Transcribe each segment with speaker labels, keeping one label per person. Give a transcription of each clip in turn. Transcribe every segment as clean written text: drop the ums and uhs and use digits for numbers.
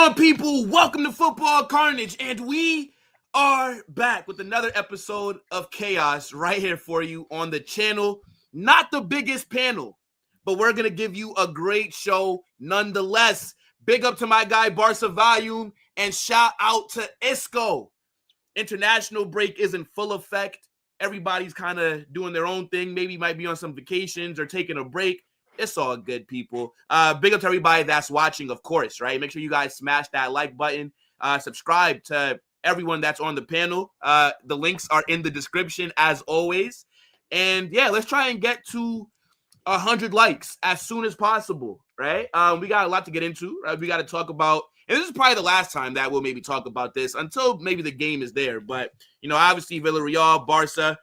Speaker 1: on, people? Welcome to Football Carnage, and we are back with another episode of Chaos right here for you on the channel. Not the biggest panel, but we're going to give you a great show nonetheless. Big up to my guy, Barca Volume, and shout out to Isco. International break is in full effect. Everybody's kind of doing their own thing. Maybe might be on some vacations or taking a break. It's all good, people. Big up to everybody that's watching, of course, right? Make sure you guys smash that like button. Subscribe to everyone that's on the panel. The links are in the description, as always. And, yeah, let's try and get to 100 likes as soon as possible, right? We got a lot to get into. Right? We got to talk about, and this is probably the last time that we'll maybe talk about this until maybe the game is there. But, you know, obviously Villarreal, Barca,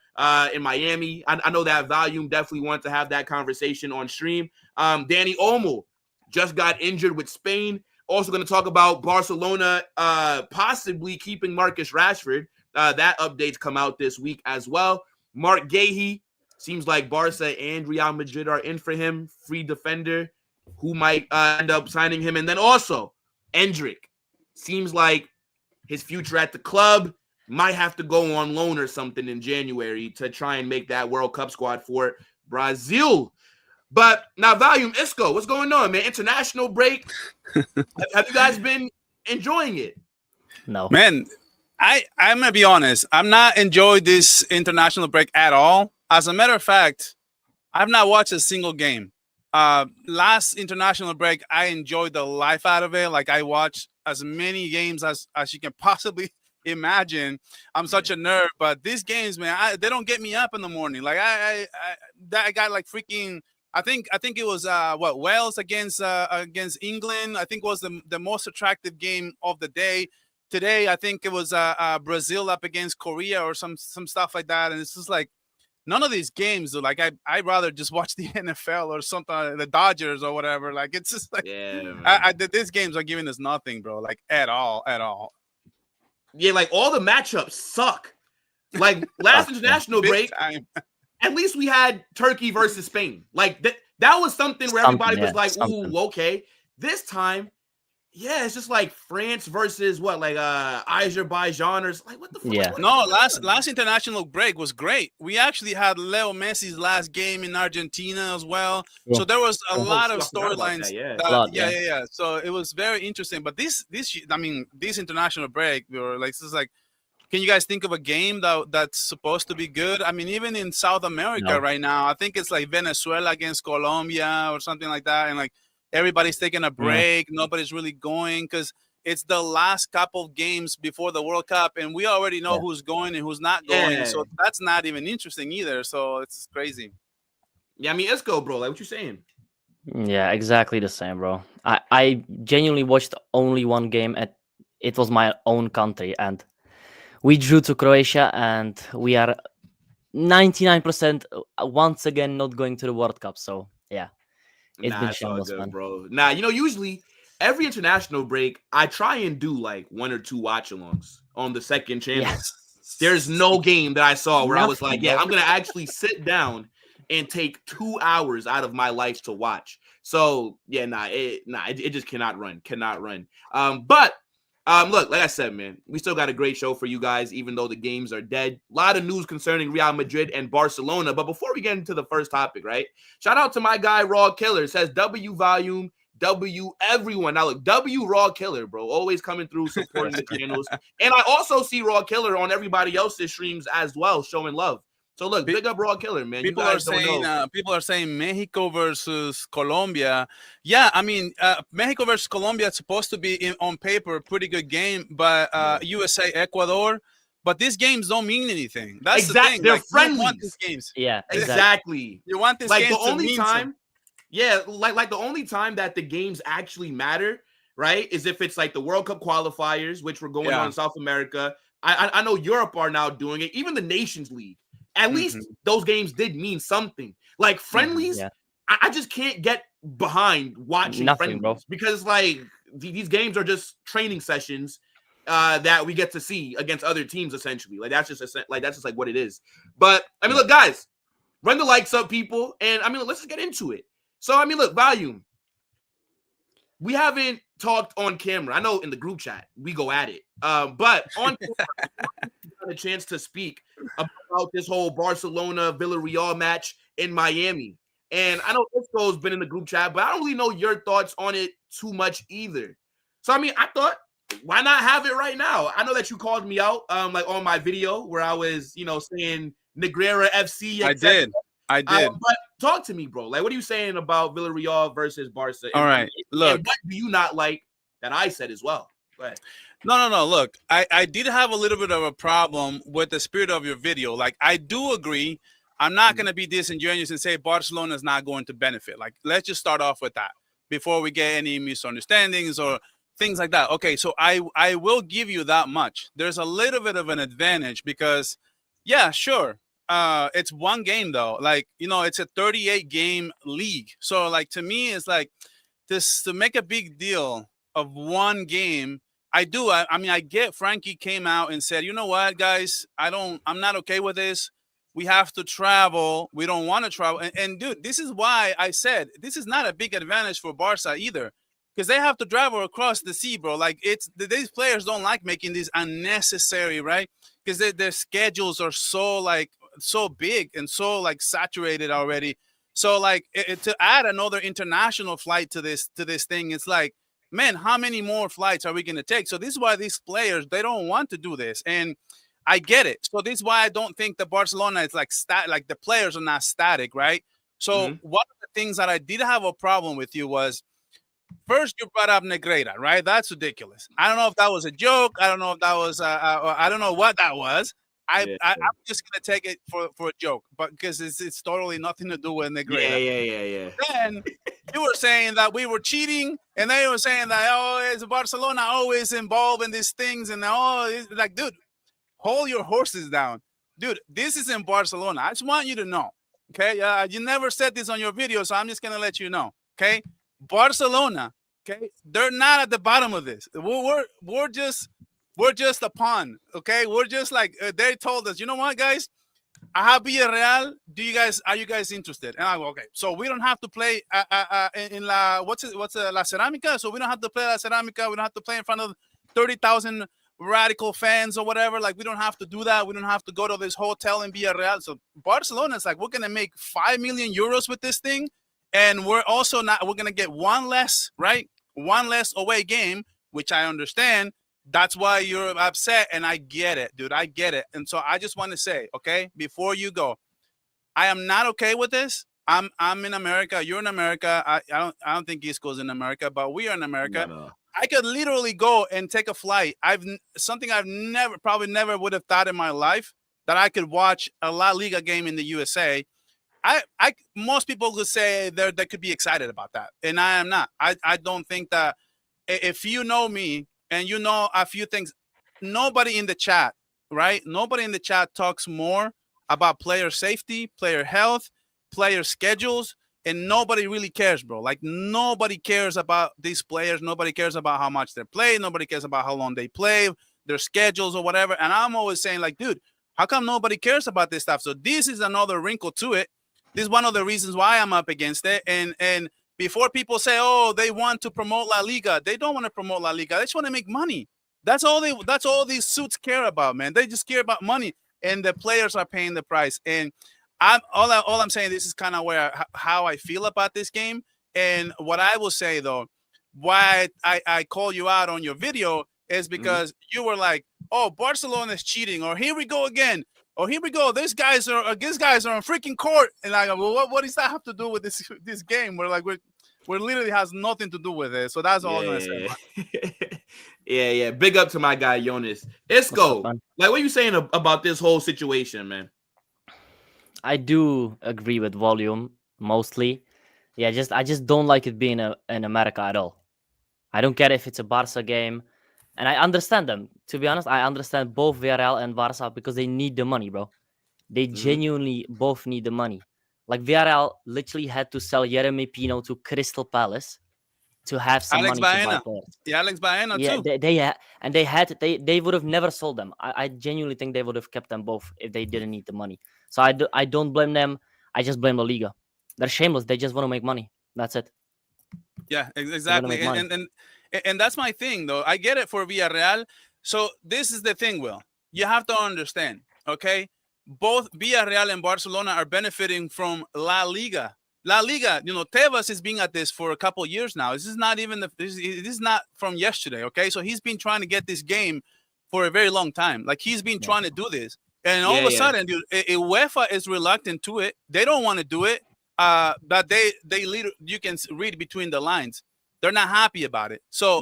Speaker 1: in Miami. I know that Volume definitely wanted to have that conversation on stream. Dani Olmo just got injured with Spain. Also going to talk about Barcelona possibly keeping Marcus Rashford. That update's come out this week as well. Mark Guehi, seems like Barca and Real Madrid are in for him. Free defender who might end up signing him. And then also Endrick. Seems like his future at the club might have to go on loan or something in January to try and make that World Cup squad for Brazil. But now, Volume, Isco, what's going on, man? International break. Have you guys been enjoying it?
Speaker 2: No.
Speaker 3: Man, I'm going to be honest. I'm not enjoying this international break at all. As a matter of fact, I've not watched a single game. Last international break, I enjoyed the life out of it. Like, I watched as many games as you can possibly imagine. I'm such a nerd, but these games, man, they don't get me up in the morning. Like I got like freaking. I think it was Wales against England. I think was the most attractive game of the day. Today, I think it was Brazil up against Korea or some stuff like that. And it's just like none of these games. Like I'd rather just watch the NFL or something, the Dodgers or whatever. Like it's just like these games are giving us nothing, bro. Like at all.
Speaker 1: Yeah, like all the matchups suck. Like last international break, at least we had Turkey versus Spain. Like that was something where everybody was like, ooh, okay. This time, yeah, it's just like France versus what, like Azerbaijan or like what the fuck?
Speaker 2: Yeah.
Speaker 3: No, last international break was great. We actually had Leo Messi's last game in Argentina as well. Yeah. So there was a lot of storylines. Yeah. So it was very interesting. But this international break, we were like, this is like, can you guys think of a game that's supposed to be good? I mean, even in South America right now, I think it's like Venezuela against Colombia or something like that, and like everybody's taking a break. Nobody's really going because it's the last couple of games before the World Cup, and we already know who's going and who's not going. So that's not even interesting either. So it's crazy.
Speaker 1: Yeah, I mean, let's go, bro. Like, what you saying?
Speaker 2: Yeah, exactly the same, bro. I genuinely watched only one game, and it was my own country, and we drew to Croatia, and we are 99% once again not going to the World Cup. So yeah. It's been shameless,
Speaker 1: good,
Speaker 2: man.
Speaker 1: Bro. Now, you know, usually every international break, I try and do like one or two watch-alongs on the second channel.
Speaker 2: Yes.
Speaker 1: There's no game that I saw where I was like, yeah, I'm going to actually sit down and take 2 hours out of my life to watch. So, yeah, it just cannot run. But look, like I said, man, we still got a great show for you guys, even though the games are dead. A lot of news concerning Real Madrid and Barcelona. But before we get into the first topic, right? Shout out to my guy, Raw Killer. It says W Volume, W everyone. Now, look, W Raw Killer, bro. Always coming through, supporting the channels. And I also see Raw Killer on everybody else's streams as well, showing love. So look, big up Raw Killer, man.
Speaker 3: People are saying Mexico versus Colombia. Yeah, I mean Mexico versus Colombia is supposed to be on paper a pretty good game, but USA Ecuador. But these games don't mean anything. That's the thing.
Speaker 1: They're friendly.
Speaker 3: You want these games.
Speaker 2: Yeah,
Speaker 1: exactly.
Speaker 3: You want this
Speaker 1: like
Speaker 3: game
Speaker 1: the only
Speaker 3: mean
Speaker 1: time.
Speaker 3: something.
Speaker 1: Yeah, like the only time that the games actually matter, right, is if it's like the World Cup qualifiers, which were going on in South America. I know Europe are now doing it. Even the Nations League. At least those games did mean something. Like friendlies, I just can't get behind watching friendlies, bro. Because like these games are just training sessions that we get to see against other teams. Essentially, like that's just like what it is. But I mean, look, guys, run the likes up, people, and I mean, let's just get into it. So I mean, look, Volume. We haven't talked on camera. I know in the group chat we go at it, but on camera, got a chance to speak about this whole Barcelona Villarreal match in Miami. And I know Isco's been in the group chat, but I don't really know your thoughts on it too much either. So I mean, I thought, why not have it right now? I know that you called me out, like on my video where I was, saying Negrera FC.
Speaker 3: I did.
Speaker 1: But talk to me, bro. Like, what are you saying about Villarreal versus Barca?
Speaker 3: All right, look.
Speaker 1: And what do you not like that I said as well? Go ahead.
Speaker 3: No. Look, I did have a little bit of a problem with the spirit of your video. Like, I do agree. I'm not going to be disingenuous and say Barcelona is not going to benefit. Like, let's just start off with that before we get any misunderstandings or things like that. Okay, so I will give you that much. There's a little bit of an advantage because, yeah, sure. It's one game though. Like, it's a 38 game league. So like, to me, it's like this to make a big deal of one game. I mean, I get Frankie came out and said, you know what, guys, I'm not okay with this. We have to travel. We don't want to travel. And dude, this is why I said this is not a big advantage for Barca either, because they have to travel across the sea, bro. Like, these players don't like making this unnecessary, right? Because their schedules are so big and so like saturated already. So like to add another international flight to this thing, it's like, man, how many more flights are we going to take? So this is why these players, they don't want to do this. And I get it. So this is why I don't think the Barcelona is like like the players are not static, right? So one of the things that I did have a problem with you was, first you brought up Negreira, right? That's ridiculous. I don't know if that was a joke. I don't know if that was I don't know what that was. I'm just gonna take it for a joke, but because it's totally nothing to do with Negreira.
Speaker 1: Yeah.
Speaker 3: Then you were saying that we were cheating, and they were saying that is Barcelona always involved in these things, and like, dude, hold your horses down, dude. This is in Barcelona. I just want you to know, okay? You never said this on your video, so I'm just gonna let you know, okay? Barcelona, okay? They're not at the bottom of this. We're just a pawn, okay? We're just like they told us, you know what, guys? I have Villarreal. Are you guys interested? And I go, okay. So we don't have to play in La Cerámica. So we don't have to play La Cerámica. We don't have to play in front of 30,000 radical fans or whatever. Like, we don't have to do that. We don't have to go to this hotel in Villarreal. So Barcelona is like, we're gonna make 5 million euros with this thing, and we're gonna get one less away game, which I understand. That's why you're upset, and I get it, dude. I get it. And so I just want to say, okay, before you go, I am not okay with this. I'm in America. You're in America. I don't think Isco's in America, but we are in America. No. I could literally go and take a flight. Something I've probably never would have thought in my life, that I could watch a La Liga game in the USA. Most people could say they could be excited about that, and I am not. I don't think that, if you know me, and you know a few things, nobody in the chat, right? Nobody in the chat talks more about player safety, player health, player schedules, and nobody really cares, bro. Like, nobody cares about these players. Nobody cares about how much they play. Nobody cares about how long they play, their schedules or whatever. And I'm always saying, like, dude, how come nobody cares about this stuff? So this is another wrinkle to it. This is one of the reasons why I'm up against it. And before people say, oh, they want to promote La Liga, they don't want to promote La Liga. They just want to make money. That's all these suits care about, man. They just care about money, and the players are paying the price. And all I'm saying, this is kind of how I feel about this game. And what I will say, though, why I call you out on your video is because you were like, oh, Barcelona is cheating, or here we go again. Oh, here we go. These guys are on freaking court. And I go, well, what does that have to do with this game? We're literally has nothing to do with it. So that's all I'm going to say.
Speaker 1: Yeah. Big up to my guy, Jonas. Isco, like, what are you saying about this whole situation, man?
Speaker 2: I do agree with volume, mostly. Yeah, I just don't like it being in America at all. I don't care if it's a Barca game. And I understand them. To be honest, I understand both Villarreal and Barca because they need the money, bro. They genuinely both need the money. Like, Villarreal literally had to sell Jeremy Pino to Crystal Palace to have some
Speaker 3: Alex
Speaker 2: money
Speaker 3: Baena.
Speaker 2: to buy players.
Speaker 3: Yeah, Alex Baena
Speaker 2: too. They would have never sold them. I genuinely think they would have kept them both if they didn't need the money. So I don't blame them. I just blame La Liga. They're shameless. They just want to make money. That's it.
Speaker 3: Yeah, exactly. And that's my thing, though. I get it for Villarreal. So this is the thing, Will. You have to understand, okay? Both Villarreal and Barcelona are benefiting from La Liga. La Liga, Tebas has been at this for a couple of years now. This is not even this is not from yesterday, okay? So he's been trying to get this game for a very long time. Like he's been trying to do this, and all of a sudden, dude, UEFA is reluctant to it. They don't want to do it. But they lead. You can read between the lines. They're not happy about it. So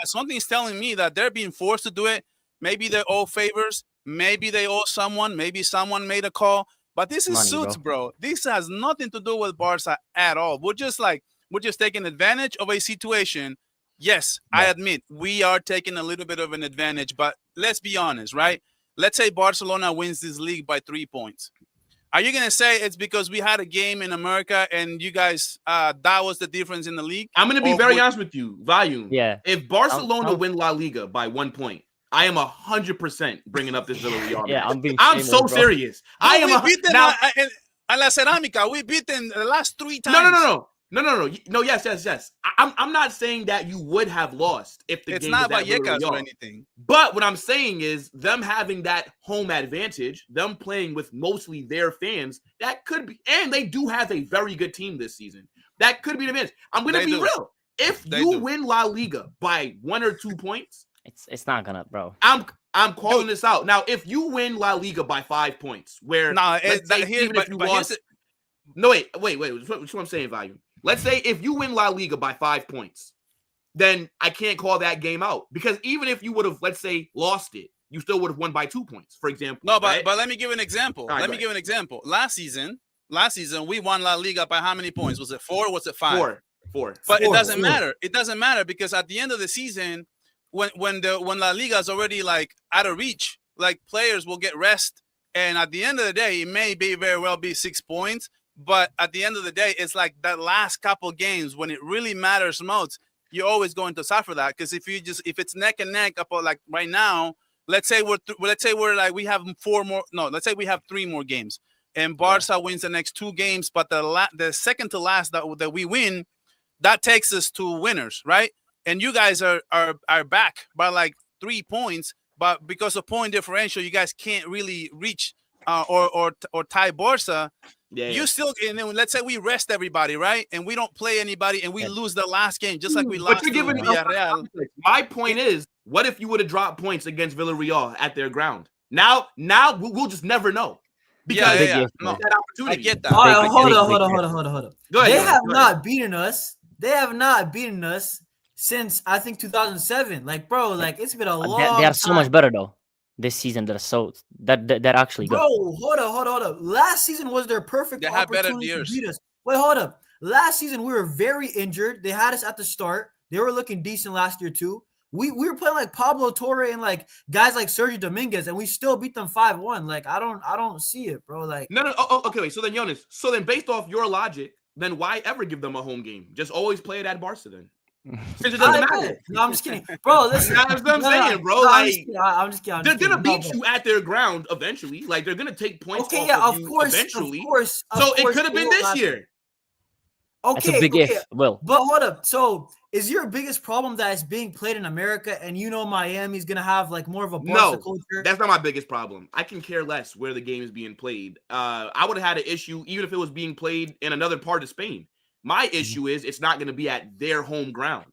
Speaker 3: something's telling me that they're being forced to do it. Maybe they owe favors. Maybe they owe someone. Maybe someone made a call. But this is money, suits, bro. This has nothing to do with Barca at all. We're just taking advantage of a situation. Yes, I admit we are taking a little bit of an advantage, but let's be honest, right? Let's say Barcelona wins this league by 3 points. Are you going to say it's because we had a game in America and you guys, that was the difference in the league?
Speaker 1: I'm going to be very honest with you, Volume.
Speaker 2: Yeah.
Speaker 1: If Barcelona win La Liga by 1 point, I am 100% bringing up this Villarreal.
Speaker 2: Yeah,
Speaker 1: I'm so serious.
Speaker 3: I am now a la Cerámica. We beat them the last 3 times.
Speaker 1: No. Yes. I'm not saying that you would have lost if the game was at
Speaker 3: Vallecas
Speaker 1: Villarreal
Speaker 3: or anything.
Speaker 1: But what I'm saying is them having that home advantage, them playing with mostly their fans, that could be, and they do have a very good team this season. That could be an advantage. I'm going to be real. If you win La Liga by 1 or 2 points,
Speaker 2: it's not gonna, bro.
Speaker 1: I'm calling this out. Now, if you win La Liga by 5 points, where if you lost, wait. What's what I'm saying, Volume? Let's say if you win La Liga by 5 points, then I can't call that game out because even if you would have, let's say, lost it, you still would have won by 2 points, for example.
Speaker 3: No, but let me give an example. Give an example. Last season, we won La Liga by how many points? Was it 4 or was it 5?
Speaker 1: 4.
Speaker 3: But it doesn't matter. It doesn't matter because at the end of the season, when La Liga is already like out of reach, like players will get rest, and at the end of the day, it may very well be 6 points. But at the end of the day, it's like that last couple games when it really matters most. You're always going to suffer that because if it's neck and neck up like right now, let's say we're like we have 4 more. No, let's say we have 3 more games, and Barca wins the next 2 games. But the second to last that we win, that takes us to winners, right? And you guys are back by like 3 points, but because of point differential, you guys can't really reach or tie Barca. You still, and then let's say we rest everybody, right? And we don't play anybody, and we lose the last game, just like we lost to Villarreal.
Speaker 1: My point is, what if you would have dropped points against Villarreal at their ground? Now we'll just never know. Because
Speaker 3: No,
Speaker 1: that opportunity.
Speaker 3: I get that.
Speaker 4: All right, hold on.
Speaker 1: Go ahead,
Speaker 4: They have not beaten us. They have not beaten us since I think 2007. Like, bro, like it's been a long.
Speaker 2: They are so much better though. This season, they're actually good.
Speaker 4: Bro, hold up. Last season was their perfect opportunity to beat us. Wait, hold up. Last season we were very injured. They had us at the start. They were looking decent last year too. We were playing like Pablo Torre and like guys like Sergio Dominguez, and we still beat them 5-1. Like I don't see it, bro. Like
Speaker 1: no. Okay, wait. So then, Jonas. So then, based off your logic, then why ever give them a home game? Just always play it at Barca then. Since it doesn't matter.
Speaker 4: No, I'm just kidding, bro. Listen,
Speaker 1: that's what I'm saying, bro.
Speaker 4: I'm just kidding.
Speaker 1: They're gonna beat you at their ground eventually. Like they're gonna take points.
Speaker 4: Okay,
Speaker 1: off
Speaker 4: of
Speaker 1: you
Speaker 4: course,
Speaker 1: eventually.
Speaker 4: Of course.
Speaker 1: So it could have been this year.
Speaker 4: Okay,
Speaker 2: that's a big if. Will,
Speaker 4: but hold up. So is your biggest problem that it's being played in America, and Miami's gonna have like more of a Barca culture?
Speaker 1: That's not my biggest problem. I can care less where the game is being played. I would have had an issue even if it was being played in another part of Spain. My issue is it's not going to be at their home ground.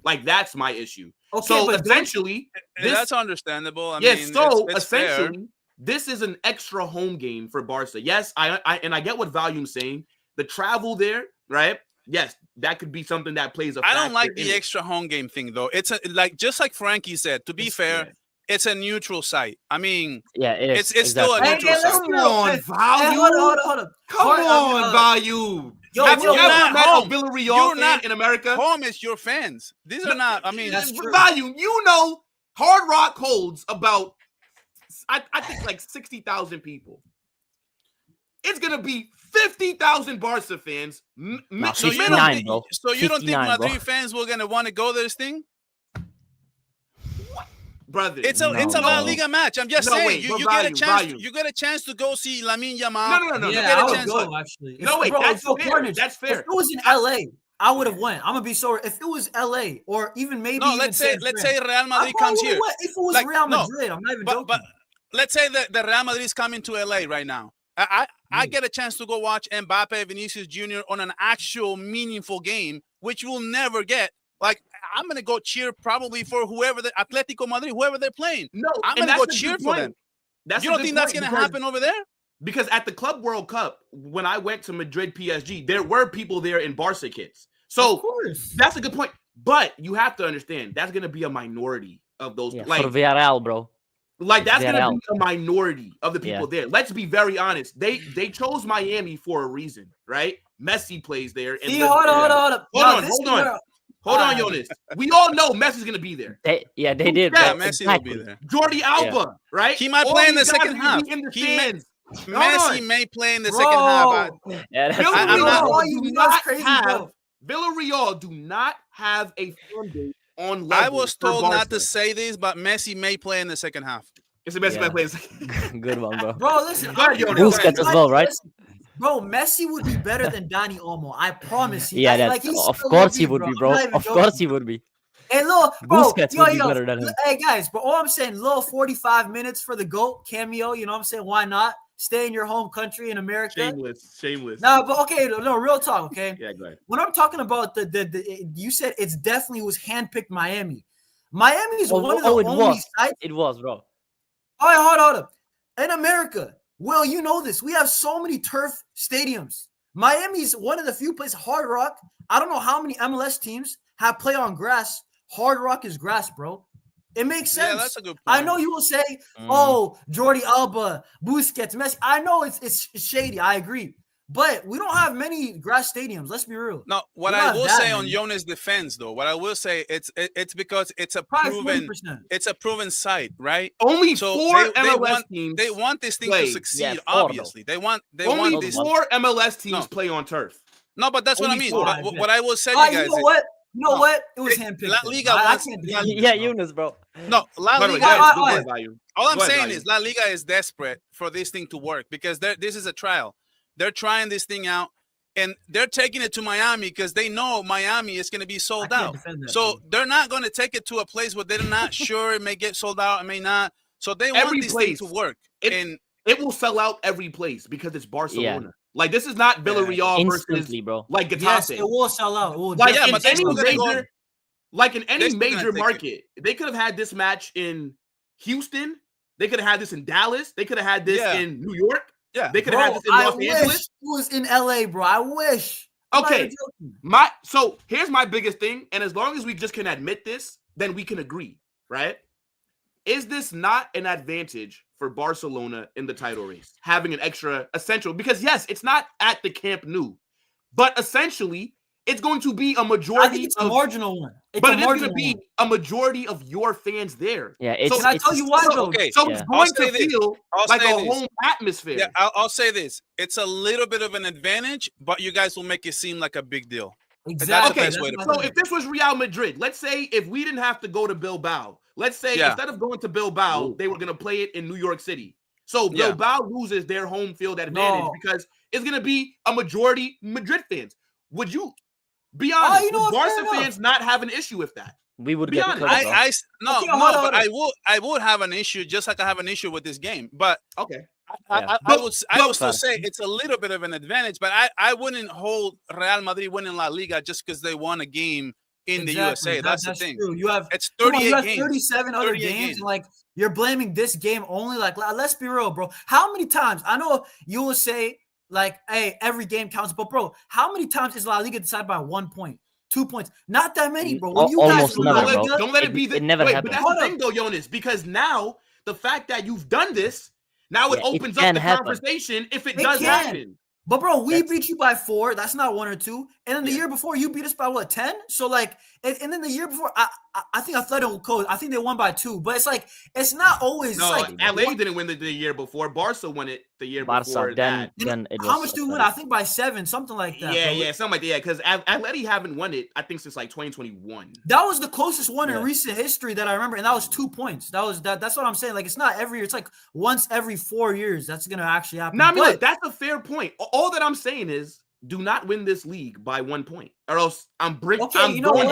Speaker 1: Like that's my issue. Okay, so essentially,
Speaker 3: that's understandable. I
Speaker 1: mean, so
Speaker 3: it's
Speaker 1: essentially,
Speaker 3: fair.
Speaker 1: This is an extra home game for Barca. Yes, I get what Volume's saying. The travel there, right? Yes, that could be something that plays a factor.
Speaker 3: I don't like the extra home game thing though. It's just like Frankie said. To be fair, it's a neutral site. I mean, it's still a neutral site.
Speaker 1: Come on, Volume.
Speaker 4: Hold up.
Speaker 1: Come on, Volume.
Speaker 3: Have you ever met a
Speaker 1: Villarreal fan in America?
Speaker 3: Home is your fans. These are not. I mean,
Speaker 4: that's true.
Speaker 1: Volume. Hard Rock holds about, I think, like 60,000 people. It's gonna be 50,000 Barca fans.
Speaker 3: So you don't think Madrid fans were gonna want to go to this thing?
Speaker 1: Brother,
Speaker 3: it's a La Liga match. I'm just saying you get a chance. You get a chance to go see Lamine Yamal.
Speaker 1: No.
Speaker 4: Yeah, I would go actually.
Speaker 1: No, wait, that's fair.
Speaker 4: If it was in LA, I would have went. I'm gonna be sorry if it was LA or even maybe.
Speaker 3: No, let's say Real Madrid comes here.
Speaker 4: If it was Real Madrid, I'm not even joking.
Speaker 3: But let's say that the Real Madrid is coming to LA right now. I get a chance to go watch Mbappe, Vinicius Jr. on an actual meaningful game, which we'll never get. Like, I'm gonna go cheer probably for whoever the Atletico Madrid, whoever they're playing.
Speaker 1: No,
Speaker 3: I'm gonna go cheer for them. You don't think that's gonna happen over there?
Speaker 1: Because at the Club World Cup, when I went to Madrid PSG, there were people there in Barca kits. So that's a good point. But you have to understand, that's going to be a minority of those.
Speaker 2: For Villarreal, bro.
Speaker 1: Like, that's going to be a minority of the people there. Let's be very honest. They chose Miami for a reason, right? Messi plays there. And
Speaker 4: hold on,
Speaker 1: Jonas. We all know Messi's going to be there.
Speaker 2: They did.
Speaker 3: Yeah, Messi will be there.
Speaker 1: Jordi Alba, right?
Speaker 3: He might play in the second half. Messi may play in the second half.
Speaker 1: Villarreal do not have a fan base on level.
Speaker 3: I was told not to say this, but Messi may play in the second half.
Speaker 1: It's the Messi might play in the second half.
Speaker 2: Good one, bro.
Speaker 4: Bro, listen.
Speaker 2: Busquets as well, right?
Speaker 4: Bro, Messi would be better than Dani Olmo. I promise you.
Speaker 2: Yeah, of course he would be, bro. Of course he would be.
Speaker 4: Hey, little bro,
Speaker 2: Busquets would be better than him.
Speaker 4: Hey, guys, but all I'm saying, little 45 minutes for the GOAT cameo, you know what I'm saying? Why not? Stay in your home country in America.
Speaker 1: Shameless.
Speaker 4: No, but okay, no, real talk, okay?
Speaker 1: Yeah, go ahead.
Speaker 4: When I'm talking about the you said it's definitely was handpicked Miami. Miami is one of the only sites.
Speaker 2: It was, bro.
Speaker 4: All right, hold up. In America, Will, you know this. We have so many turf stadiums. Miami's one of the few places, Hard Rock. I don't know how many MLS teams have play on grass. Hard Rock is grass, bro. It makes sense.
Speaker 3: Yeah, that's a good point.
Speaker 4: I know you will say, "Oh, Jordi Alba, Busquets, Messi." I know it's shady. I agree, but we don't have many grass stadiums. Let's be real.
Speaker 3: No, what I will say on Jonas' defense, though, what I will say, it's because it's a proven site, right?
Speaker 1: Only four MLS teams.
Speaker 3: They want this thing to succeed. Obviously, they want
Speaker 1: only four MLS teams play on turf.
Speaker 3: No, but that's what I mean. But what I will say, you guys,
Speaker 4: you know what? It was handpicked.
Speaker 3: LaLiga
Speaker 2: Yunus, bro.
Speaker 3: No, LaLiga. All I'm saying is LaLiga is desperate for this thing to work because this is a trial. They're trying this thing out, and they're taking it to Miami because they know Miami is going to be sold out. So they're not going to take it to a place where they're not sure it may get sold out, it may not. So they want this thing to work.
Speaker 1: It will sell out every place because it's Barcelona. Yeah. Like, this is not Villarreal versus
Speaker 2: bro.
Speaker 1: Like Getafe.
Speaker 4: Yes, it will sell out.
Speaker 1: In any major market, they could have had this match in Houston. They could have had this in Dallas. They could have had this in New York. Yeah, they could have had this in Los Angeles.
Speaker 4: It was in LA, bro. I wish.
Speaker 1: Okay, so here's my biggest thing, and as long as we just can admit this, then we can agree, right? Is this not an advantage for Barcelona in the title race, having an extra essential? Because yes, it's not at the Camp Nou, but essentially it's going to be a majority.
Speaker 4: I think it's a marginal one.
Speaker 1: But it is going to be a majority of your fans there.
Speaker 2: Yeah,
Speaker 4: can I tell you why, though?
Speaker 3: Okay,
Speaker 1: so it's going to feel like a home atmosphere.
Speaker 3: Yeah, I'll say this. It's a little bit of an advantage, but you guys will make it seem like a big deal.
Speaker 4: Exactly.
Speaker 1: Okay, so if this was Real Madrid, let's say if we didn't have to go to Bilbao, let's say instead of going to Bilbao, they were going to play it in New York City. So Bilbao loses their home field advantage because it's going to be a majority Madrid fans. Would you be honest? Would Barca fans not have an issue with that?
Speaker 2: We would
Speaker 1: be honest.
Speaker 3: But I would have an issue, just like I have an issue with this game. But I would still say it's a little bit of an advantage, but I wouldn't hold Real Madrid winning La Liga just because they won a game in the USA. That's the thing.
Speaker 4: True.
Speaker 3: It's 38 games.
Speaker 4: 37 other games. And like, you're blaming this game only. Like, let's be real, bro. How many times? I know you will say, like, hey, every game counts, but bro, how many times is La Liga decided by 1 point, 2 points? Not that many, bro. When you
Speaker 2: almost never,
Speaker 1: bro. Don't let it be.
Speaker 2: It never happened.
Speaker 1: But that's the thing, though, Jonas, because now the fact that you've done this, now it opens up the conversation if it does happen.
Speaker 4: But bro, we beat you by 4. That's not 1 or 2. And then the year before, you beat us by what, 10? So like, and then the year before, I think Atletico Coast, I think they won by 2. But it's like, it's not always.
Speaker 1: No,
Speaker 4: like
Speaker 1: LA didn't win the year before. Barca won it the year before.
Speaker 2: Then it was.
Speaker 4: How much did we win? I think by 7, something like that.
Speaker 1: Yeah, something like that. Yeah, because Atleti haven't won it, I think, since like 2021.
Speaker 4: That was the closest one in recent history that I remember, and that was 2 points. That's what I'm saying. Like, it's not every year. It's like once every 4 years that's gonna actually happen.
Speaker 1: No, I mean, look, that's a fair point. All that I'm saying is do not win this league by 1 point, or else I'm going
Speaker 4: what?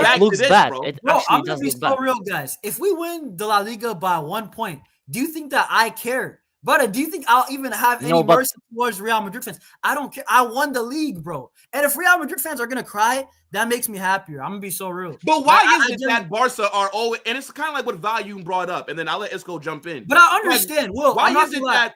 Speaker 1: back to this,
Speaker 2: bad.
Speaker 1: bro.
Speaker 4: I'm gonna be so real, guys. If we win the La Liga by 1 point, do you think that I care? Brother, do you think I'll even have any mercy towards Real Madrid fans? I don't care. I won the league, bro. And if Real Madrid fans are gonna cry, that makes me happier. I'm gonna be so real.
Speaker 1: But why is it that Barca are always, and it's kind of like what Value brought up, and then I'll let Isco jump in.
Speaker 4: But I understand. Will,
Speaker 1: why is it that?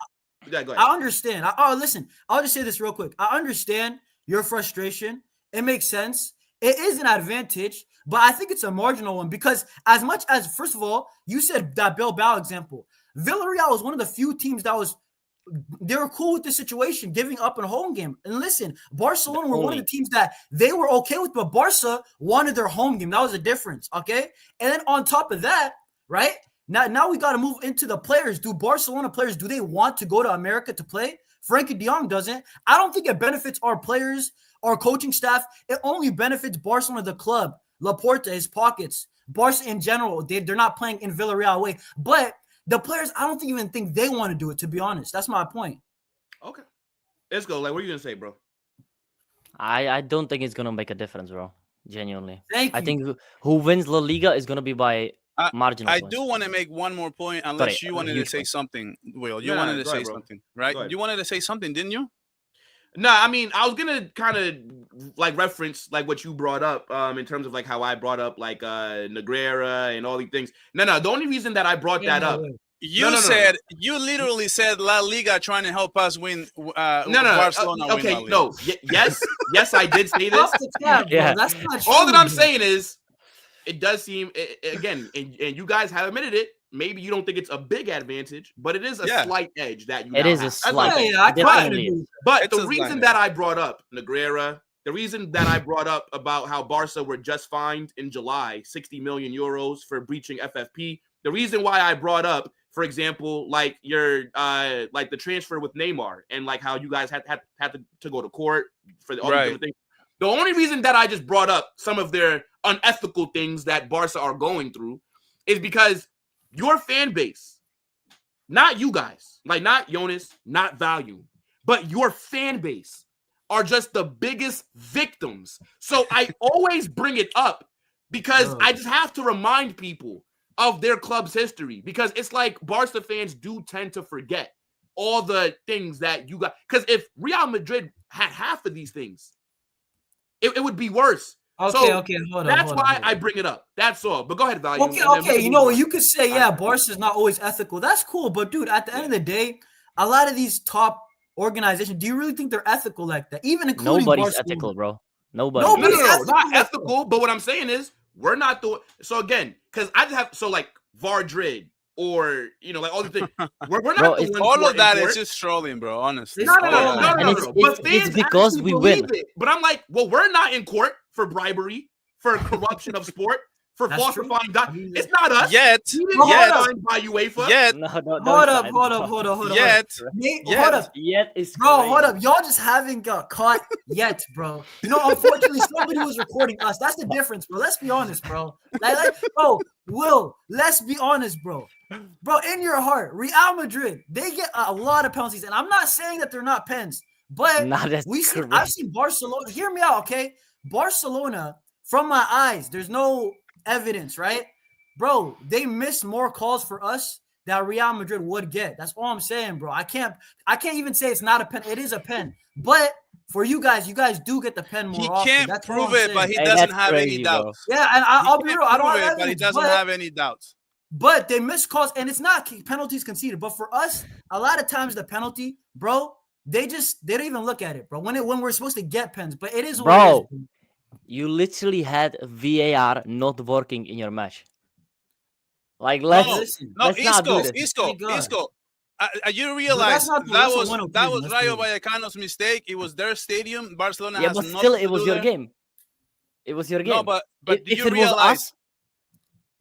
Speaker 4: Yeah, go ahead. I understand. Listen, I'll just say this real quick. I understand your frustration. It makes sense. It is an advantage, but I think it's a marginal one because as much as, first of all, you said that Bilbao example. Villarreal was one of the few teams they were cool with the situation, giving up in a home game. And listen, Barcelona were one of the teams that they were okay with, but Barca wanted their home game. That was the difference, okay? And then on top of that, right, now we got to move into the players. Do Barcelona players, do they want to go to America to play? Frankie de Jong doesn't. I don't think it benefits our players, our coaching staff. It only benefits Barcelona, the club, Laporta, his pockets, Barca in general. They're not playing in Villarreal away. But the players, I don't even think they want to do it, to be honest. That's my point.
Speaker 1: Okay. Let's go. Like, what are you going to say, bro?
Speaker 2: I don't think it's going to make a difference, bro. Genuinely.
Speaker 4: Thank you.
Speaker 2: I think who wins La Liga is going to be by marginal.
Speaker 3: I do want to make one more point, unless you wanted to say something, Will. You wanted to say something, right? You wanted to say something, didn't you?
Speaker 1: No, I mean, I was going to kind of like reference like what you brought up in terms of like how I brought up like Negreira and all these things. No, the only reason that I brought that up.
Speaker 3: You you literally said La Liga trying to help us win. Barcelona
Speaker 1: okay,
Speaker 3: win La Liga.
Speaker 1: Yes, I did say this.
Speaker 2: Yeah,
Speaker 4: that's not true.
Speaker 1: All that I'm saying is, it does seem again, and you guys have admitted it. Maybe you don't think it's a big advantage, but it is a slight edge that you.
Speaker 2: It is
Speaker 1: have.
Speaker 2: a slight.
Speaker 1: But the reason that I brought up Negreira, the reason that I brought up about how Barca were just fined in July 60 million euros for breaching FFP. The reason why I brought up, for example, like your like the transfer with Neymar and like how you guys had to go to court for all these different things. The only reason that I just brought up some of their unethical things that Barca are going through is because your fan base, not you guys, like not Jonas, not Value, but your fan base are just the biggest victims. So I always bring it up because I just have to remind people of their club's history, because it's like Barca fans do tend to forget all the things that you got. Because if Real Madrid had half of these things, it would be worse.
Speaker 4: Okay, hold on.
Speaker 1: That's why I bring it up. That's all. But go ahead, Value.
Speaker 4: Okay. You know what? You could say, Barca's not always ethical. That's cool. But, dude, at the end of the day, a lot of these top organizations, do you really think they're ethical like that? Even including
Speaker 2: nobody's
Speaker 4: Barcelona.
Speaker 2: ethical, bro. Nobody.
Speaker 1: No, not ethical. But what I'm saying is, we're not the. So again, because I just have like Vardrid or like all the things. We're not
Speaker 2: bro,
Speaker 1: the ones
Speaker 3: all of that
Speaker 1: is
Speaker 3: just trolling, bro. Honestly,
Speaker 1: no.
Speaker 2: But it's because we win.
Speaker 1: But I'm like, well, we're not in court for bribery, for corruption of sport, for falsifying documents. It's not us.
Speaker 3: Yet.
Speaker 1: By UEFA.
Speaker 3: Yet.
Speaker 4: Hold up.
Speaker 2: Yet is
Speaker 4: bro. Hold up. Y'all just haven't got caught yet, bro. Unfortunately, somebody was recording us. That's the difference, bro. Let's be honest, bro. Bro, Will, let's be honest, bro. Bro, in your heart, Real Madrid, they get a lot of penalties, and I'm not saying that they're not pens, but I've seen Barcelona. Hear me out, okay? Barcelona, from my eyes, there's no evidence, right? Bro, they missed more calls for us that Real Madrid would get. That's all I'm saying, bro. I can't even say it's not a pen. It is a pen. But for you guys do get the pen more often.
Speaker 3: He can't prove it, but he doesn't have any doubts.
Speaker 4: Yeah, and I'll be real. I don't have evidence,
Speaker 3: but he doesn't have any doubts.
Speaker 4: But they missed calls, and it's not penalties conceded. But for us, a lot of times the penalty, bro, they don't even look at it, bro. When we're supposed to get pens, but it is what it is.
Speaker 2: You literally had VAR not working in your match. Like, let's not do this.
Speaker 3: Isco. You realize that was Rayo Vallecano's mistake. It was their stadium. Barcelona has
Speaker 2: but still, it was your game. It was your game.
Speaker 3: No, but do you realize?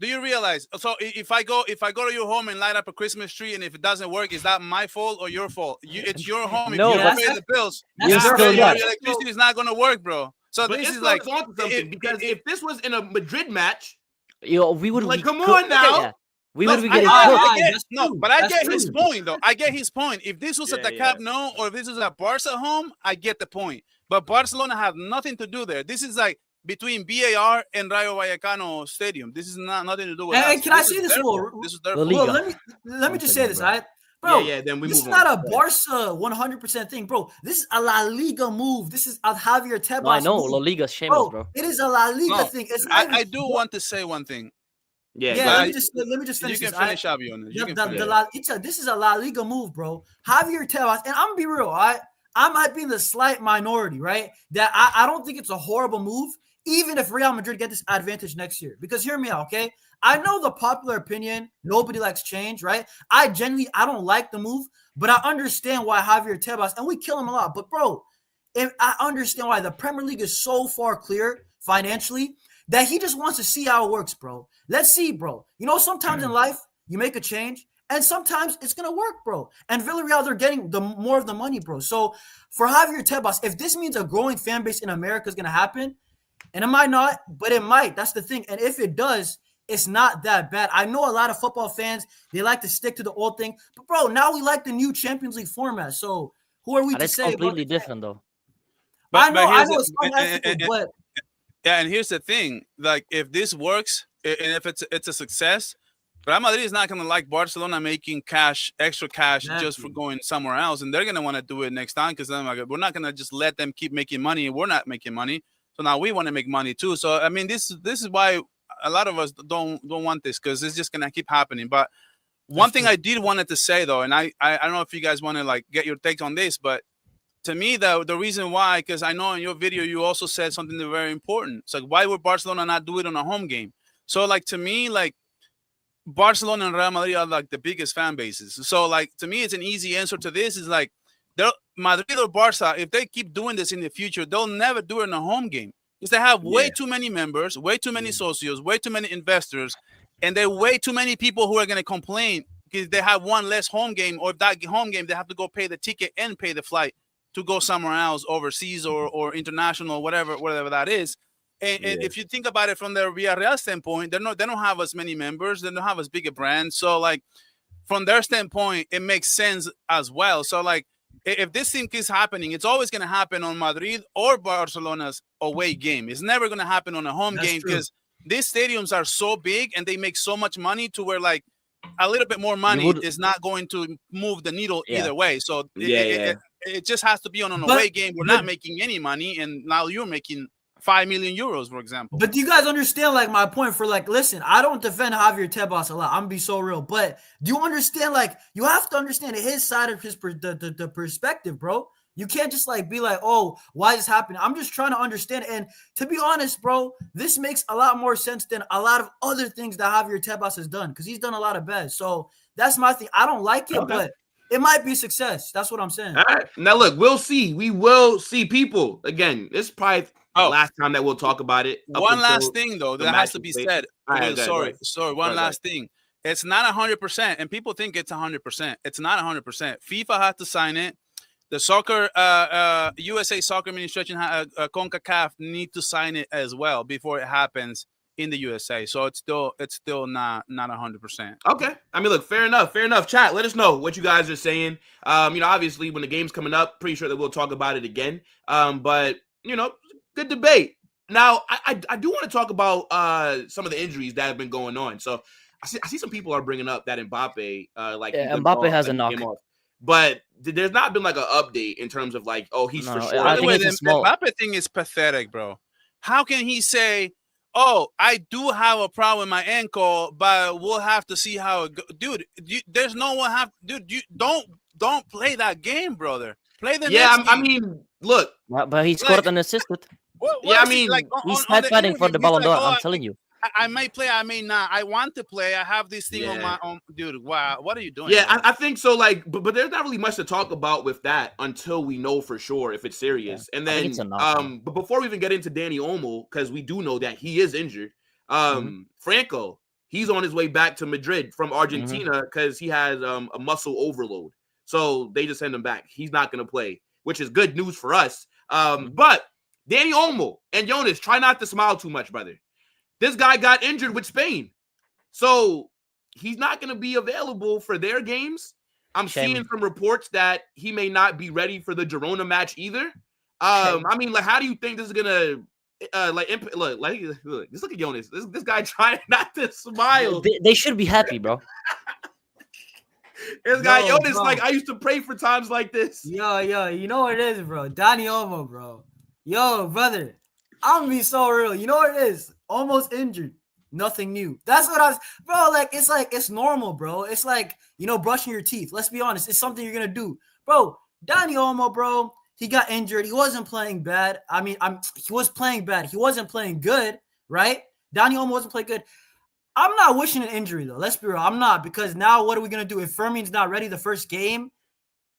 Speaker 3: Do you realize? So if I go to your home and light up a Christmas tree, and if it doesn't work, is that my fault or your fault? It's your home. If you pay the bills, your electricity is not going to work, bro. So this is like
Speaker 1: something, because if this was in a Madrid match,
Speaker 2: we would
Speaker 1: like, come on now.
Speaker 2: Yeah. We would be getting
Speaker 3: but I get his point, though. I get his point. If this was at the Camp Nou or if this was at Barca home, I get the point. But Barcelona have nothing to do there. This is like between BAR and Rayo Vallecano Stadium. This is nothing to do with us.
Speaker 4: And can I say this?
Speaker 3: This is their
Speaker 2: LaLiga.
Speaker 4: Well, let me just say this, all right?
Speaker 1: Bro, yeah, then we
Speaker 4: this
Speaker 1: move
Speaker 4: is not a Barca 100% thing, bro. This is a La Liga move. This is a Javier Tebas
Speaker 2: No, I know
Speaker 4: move.
Speaker 2: La Liga's shameless, bro.
Speaker 4: It is a La Liga thing. It's
Speaker 3: I do want to say one thing.
Speaker 1: Yeah.
Speaker 4: Let me just finish.
Speaker 3: You can finish, Xabi, on
Speaker 4: this. This is a La Liga move, bro. Javier Tebas, and I'm gonna be real, all right? I might be in the slight minority, right? That I don't think it's a horrible move, even if Real Madrid get this advantage next year. Because hear me out, okay? I know the popular opinion, nobody likes change, right? I don't like the move, but I understand why Javier Tebas, and we kill him a lot. But bro, if I understand why the Premier League is so far clear financially that he just wants to see how it works, bro. Let's see, bro. You know, sometimes in life you make a change, and sometimes it's gonna work, bro. And Villarreal, they're getting more of the money, bro. So for Javier Tebas, if this means a growing fan base in America is gonna happen, and it might not, but it might. That's the thing. And if it does, it's not that bad. I know a lot of football fans, they like to stick to the old thing. But, bro, now we like the new Champions League format. So who are we to say?
Speaker 2: It's completely different, though.
Speaker 4: I know it's unethical, but...
Speaker 3: Yeah, and here's the thing. Like, if this works, and if it's a success, Real Madrid is not going to like Barcelona making extra cash just for going somewhere else. And they're going to want to do it next time because we're not going to just let them keep making money. And we're not making money. So now we want to make money too. So, I mean, this is why a lot of us don't want this, because it's just going to keep happening. But one thing I did wanted to say, though, and I don't know if you guys want to, like, get your take on this, but to me, the reason why, because I know in your video you also said something very important. It's like, why would Barcelona not do it on a home game? So, like, to me, like, Barcelona and Real Madrid are like the biggest fan bases. So, like, to me, it's an easy answer to this. Is like, Madrid or Barca, if they keep doing this in the future, they'll never do it in a home game because they have way too many members, way too many socios, way too many investors, and there are way too many people who are going to complain because they have one less home game, or if that home game, they have to go pay the ticket and pay the flight to go somewhere else, overseas or international, whatever that is. And if you think about it from the Villarreal standpoint, they don't have as many members, they don't have as big a brand. So, like, from their standpoint, it makes sense as well. So, like, if this thing keeps happening, it's always going to happen on Madrid or Barcelona's away game. It's never going to happen on a home game because these stadiums are so big and they make so much money to where, like, a little bit more money is not going to move the needle either way. So it just has to be on an away game. We're not making any money, and now you're making 5 million euros, for example.
Speaker 4: But do you guys understand, like, my point for, like, listen, I don't defend Javier Tebas a lot. I'm gonna be so real. But do you understand, like, you have to understand his side of the perspective, bro. You can't just, like, be like, oh, why is this happening? I'm just trying to understand. And to be honest, bro, this makes a lot more sense than a lot of other things that Javier Tebas has done, because he's done a lot of bad. So that's my thing. I don't like it, but it might be a success. That's what I'm saying.
Speaker 1: All right. Now, look, we'll see. We will see people. Again, this is probably last time that we'll talk about it.
Speaker 3: One last thing, though, that has to be said. Sorry. One last thing. It's not 100%, and people think it's 100%. It's not 100%. FIFA has to sign it. The soccer, USA Soccer Administration, CONCACAF, need to sign it as well before it happens in the USA. So it's still not 100%.
Speaker 1: Okay. I mean, look, fair enough. Chat, let us know what you guys are saying. Obviously, when the game's coming up, pretty sure that we'll talk about it again. But good debate. Now, I do want to talk about some of the injuries that have been going on. So I see some people are bringing up that Mbappe,
Speaker 2: Mbappe has a knock.
Speaker 1: But there's not been like an update in terms of like, oh, he's for sure.
Speaker 3: By the way, the Mbappe thing is pathetic, bro. How can he say, oh, I do have a problem with my ankle, but we'll have to see how it goes? Dude, there's no one you don't play that game, brother. Play the next game.
Speaker 1: I mean, look.
Speaker 2: But he scored an assist. He's fighting for the Ballon d'Or, I'm telling you.
Speaker 3: I may play, I may not. I want to play. I have this thing on my own. Dude, wow. What are you doing?
Speaker 1: Yeah, I think so. Like, but there's not really much to talk about with that until we know for sure if it's serious. Yeah, and then, but before we even get into Dani Olmo, because we do know that he is injured, Franco, he's on his way back to Madrid from Argentina because he has a muscle overload. So they just send him back. He's not going to play, which is good news for us. But Dani Olmo and Jonas, try not to smile too much, brother. This guy got injured with Spain. So he's not going to be available for their games. I'm seeing from reports that he may not be ready for the Girona match either. I mean, like, how do you think this is gonna look, just look at Jonas. This guy trying not to smile.
Speaker 2: They should be happy, bro.
Speaker 1: This guy Jonas, like, I used to pray for times like this.
Speaker 4: Yo, you know what it is, bro? Dani Olmo, bro. Yo, brother, I'm gonna be so real. You know what it is? Almost injured. Nothing new. That's what I was, bro. Like it's normal, bro. It's like, brushing your teeth. Let's be honest. It's something you're gonna do, bro. Dani Olmo, bro. He got injured. He wasn't playing bad. I mean, he was playing bad. He wasn't playing good, right? Dani Olmo wasn't playing good. I'm not wishing an injury, though. Let's be real. I'm not, because now what are we going to do? If Fermin's not ready the first game,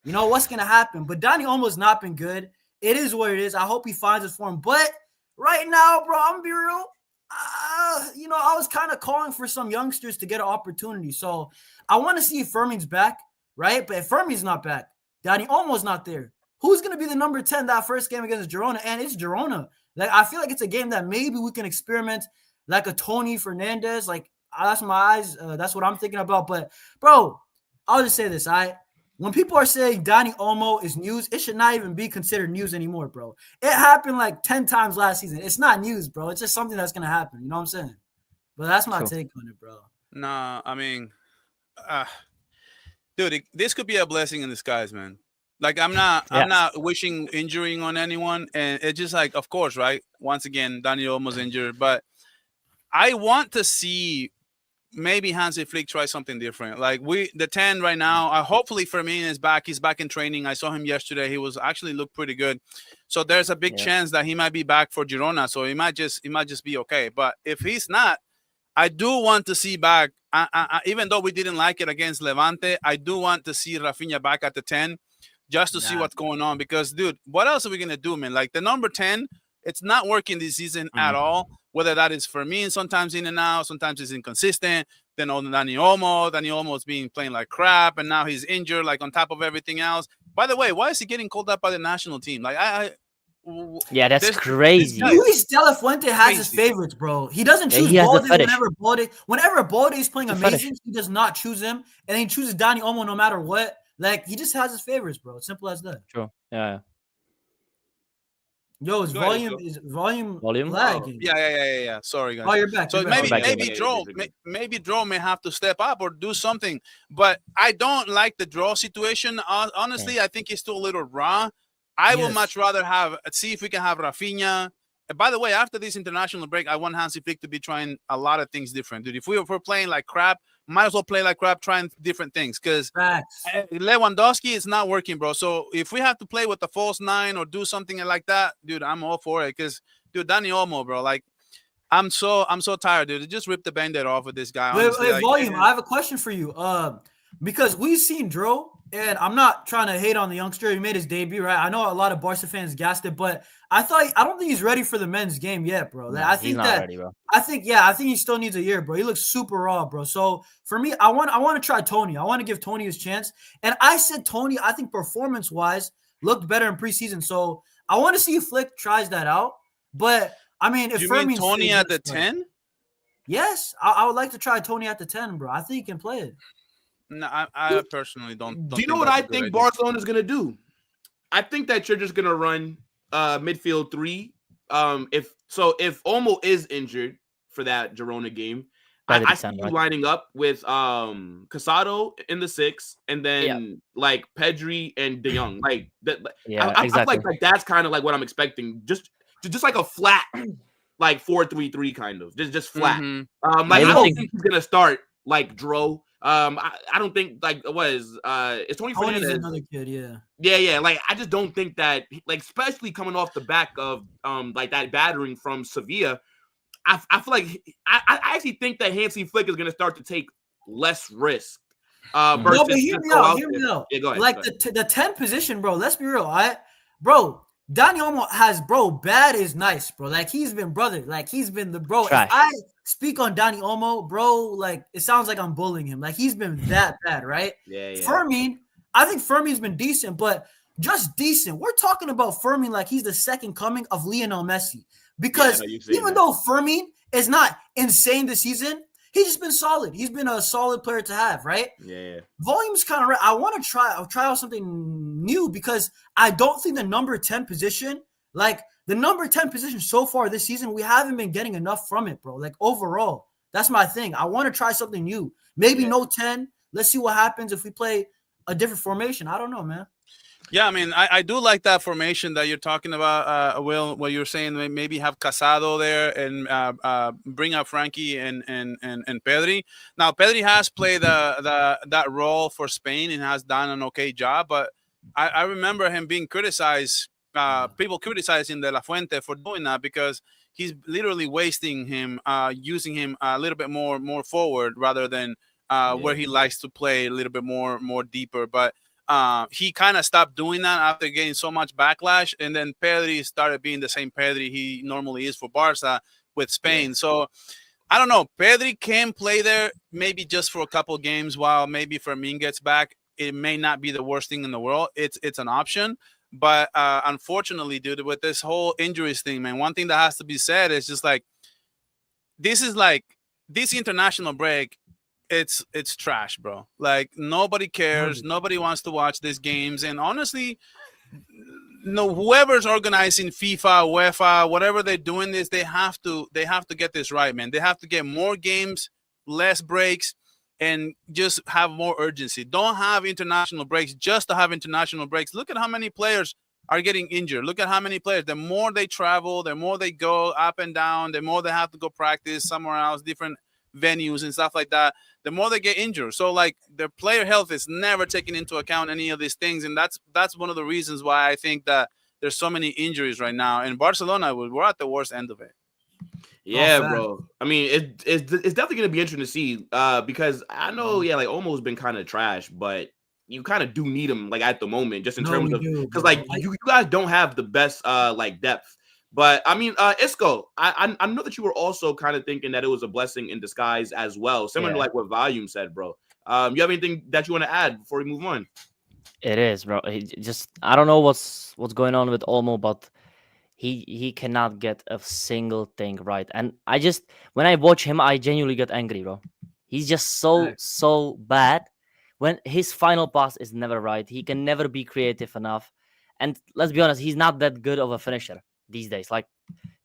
Speaker 4: what's going to happen? But Dani Olmo's not been good. It is what it is. I hope he finds his form. But right now, bro, I'm going to be real. I was kind of calling for some youngsters to get an opportunity. So I want to see if Fermin's back, right? But if Fermin's not back, Dani Olmo's not there. Who's going to be the number 10 that first game against Girona? And it's Girona. Like, I feel like it's a game that maybe we can experiment, like a Tony Fernandez. Like, that's my eyes. That's what I'm thinking about. But, bro, I'll just say this. When people are saying Dani Olmo is news, it should not even be considered news anymore, bro. It happened like 10 times last season. It's not news, bro. It's just something that's going to happen. You know what I'm saying? But that's my take on it, bro.
Speaker 3: Nah, I mean, dude, this could be a blessing in disguise, man. Like, I'm not wishing injuring on anyone. And it's just like, of course, right? Once again, Dani Olmo's injured. But I want to see maybe Hansi Flick try something different. Like, the 10 right now, hopefully Fermin is back. He's back in training. I saw him yesterday. He was actually looked pretty good. So there's a big chance that he might be back for Girona. So he might just be okay. But if he's not, I do want to see back, even though we didn't like it against Levante, I do want to see Rafinha back at the 10. Just to see what's going on, because, dude, what else are we going to do, man? Like, the number 10, it's not working this season at all, whether that is for me, sometimes in and out, sometimes it's inconsistent. Then on Dani Olmo's playing like crap, and now he's injured, like, on top of everything else. By the way, why is he getting called up by the national team? Like,
Speaker 2: that's crazy.
Speaker 4: Luis De La Fuente has his favorites, bro. He doesn't choose Balde whenever Balde is playing amazing, he does not choose him, and he chooses Dani Olmo no matter what. Like, he just has his favorites, bro. It's simple as that.
Speaker 2: True. Yeah.
Speaker 4: Yo, his volume lagging.
Speaker 3: Yeah. Sorry, guys.
Speaker 4: Oh, you're back.
Speaker 3: So maybe Draw may have to step up or do something. But I don't like the Draw situation. Honestly, I think it's still a little raw. I would much rather see if we can have Rafinha. And by the way, after this international break, I want Hansi Flick to be trying a lot of things different, dude. If we're playing like crap, might as well play like crap, trying different things, because Lewandowski is not working, bro. So if we have to play with the false 9 or do something like that, dude, I'm all for it. Because, dude, Dani Olmo, bro, like, I'm so tired, dude. Just rip the Band-Aid off of this guy.
Speaker 4: Wait, Volume, I have a question for you. Because we've seen Dro, and I'm not trying to hate on the youngster. He made his debut, right? I know a lot of Barca fans gassed it, but I don't think he's ready for the men's game yet, bro.
Speaker 2: No, he's not ready, bro.
Speaker 4: I think he still needs a year, bro. He looks super raw, bro. So for me, I want to try Tony. I want to give Tony his chance. And I said Tony, I think performance-wise, looked better in preseason. So I want to see if Flick tries that out. But I mean, if
Speaker 3: you mean Tony at the 10?
Speaker 4: Yes, I would like to try Tony at the 10, bro. I think he can play it.
Speaker 3: No, I personally don't.
Speaker 1: Do you know what I think Barcelona is going to do? I think that you're just going to run midfield 3. If Olmo is injured for that Girona game, I see you lining up with Casado in the 6, and then like Pedri and De Jong. Like that. I feel like that's kind of like what I'm expecting. Just like a flat, like 4-3-3 kind of. Just flat.
Speaker 3: Mm-hmm.
Speaker 1: I don't think he's gonna start like Dro. I don't think like it's Tony Fernandez.
Speaker 4: Another kid,
Speaker 1: yeah. Like, I just don't think that, like, especially coming off the back of like that battering from Sevilla, I feel like I actually think that Hansi Flick is gonna start to take less risk.
Speaker 4: No, but hear me out.
Speaker 1: Yeah, go ahead.
Speaker 4: Like the 10 position, bro. Let's be real, bro. Dani Olmo has, bad is nice, bro. Like, he's been brother. Like, he's been the bro.
Speaker 2: Trash.
Speaker 4: If I speak on Dani Olmo, bro, like, it sounds like I'm bullying him. Like, he's been that bad, right?
Speaker 1: Yeah.
Speaker 4: Fermin, I think Fermin's been decent, but just decent. We're talking about Fermin like he's the second coming of Lionel Messi. Because even though Fermin is not insane this season, he's just been solid. He's been a solid player to have, right?
Speaker 1: Yeah.
Speaker 4: Volume's kind of right. I want to try out something new, because I don't think the number 10 position Like the number 10 position so far this season, we haven't been getting enough from it, bro. Like overall, that's my thing. I want to try something new. Maybe no 10. Let's see what happens if we play a different formation. I don't know, man.
Speaker 3: Yeah, I mean, I do like that formation that you're talking about, Will. What you're saying, maybe have Casado there and bring up Frankie and Pedri. Now, Pedri has played that role for Spain and has done an okay job, but I remember him being criticized. People criticizing De La Fuente for doing that because he's literally wasting him, using him a little bit more forward rather than where he likes to play a little bit more deeper. But he kind of stopped doing that after getting so much backlash, and then Pedri started being the same Pedri he normally is for Barca with Spain. So I don't know. Pedri can play there maybe just for a couple of games while maybe Fermin gets back. It may not be the worst thing in the world. It's an option. But unfortunately, dude, with this whole injuries thing, man, one thing that has to be said is just like this international break. It's trash, bro. Like nobody cares. Nobody wants to watch these games. And honestly, whoever's organizing FIFA, UEFA, whatever they're doing this, they have to get this right, man. They have to get more games, less breaks, and just have more urgency. Don't have international breaks just to have international breaks. Look at how many players are getting injured. Look at how many players. The more they travel, the more they go up and down, the more they have to go practice somewhere else, different venues and stuff like that, the more they get injured. So like their player health is never taken into account any of these things, and that's one of the reasons why I think that there's so many injuries right now. In Barcelona, we're at the worst end of it.
Speaker 1: Yeah, bro. I mean, it's definitely gonna be interesting to see because I know, like Olmo's been kind of trash, but you kind of do need him like at the moment, just in terms of because like you guys don't have the best like depth. But I mean, Isco, I know that you were also kind of thinking that it was a blessing in disguise as well, similar to like what Volume said, bro. You have anything that you want to add before we move on?
Speaker 2: It is, bro. I don't know what's going on with Olmo, but he cannot get a single thing right. And when I watch him, I genuinely get angry, bro. He's just so bad. When his final pass is never right, he can never be creative enough. And let's be honest, he's not that good of a finisher these days. Like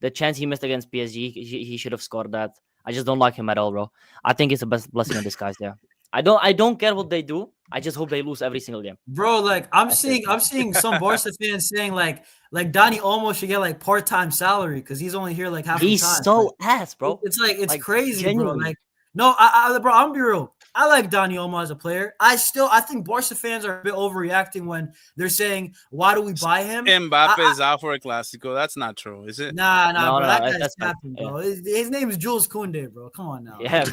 Speaker 2: the chance he missed against PSG, he should have scored that. I just don't like him at all, bro. I think it's a blessing in disguise there. I don't care what they do. I just hope they lose every single game.
Speaker 4: Bro, like I'm seeing some Barca fans saying like Dani Olmo should get like part-time salary because he's only here like half the time.
Speaker 2: He's so ass, bro.
Speaker 4: It's like crazy, genuinely. Bro. Like no, bro, I'm gonna be real. I like Dani Olmo as a player. I think Barca fans are a bit overreacting when they're saying, "Why do we buy him?"
Speaker 3: Mbappe is out for a Clásico. That's not true, is it?
Speaker 4: Nah, bro. That guy's capping, bro. His name is Jules Koundé, bro. Come on now.
Speaker 2: Yeah,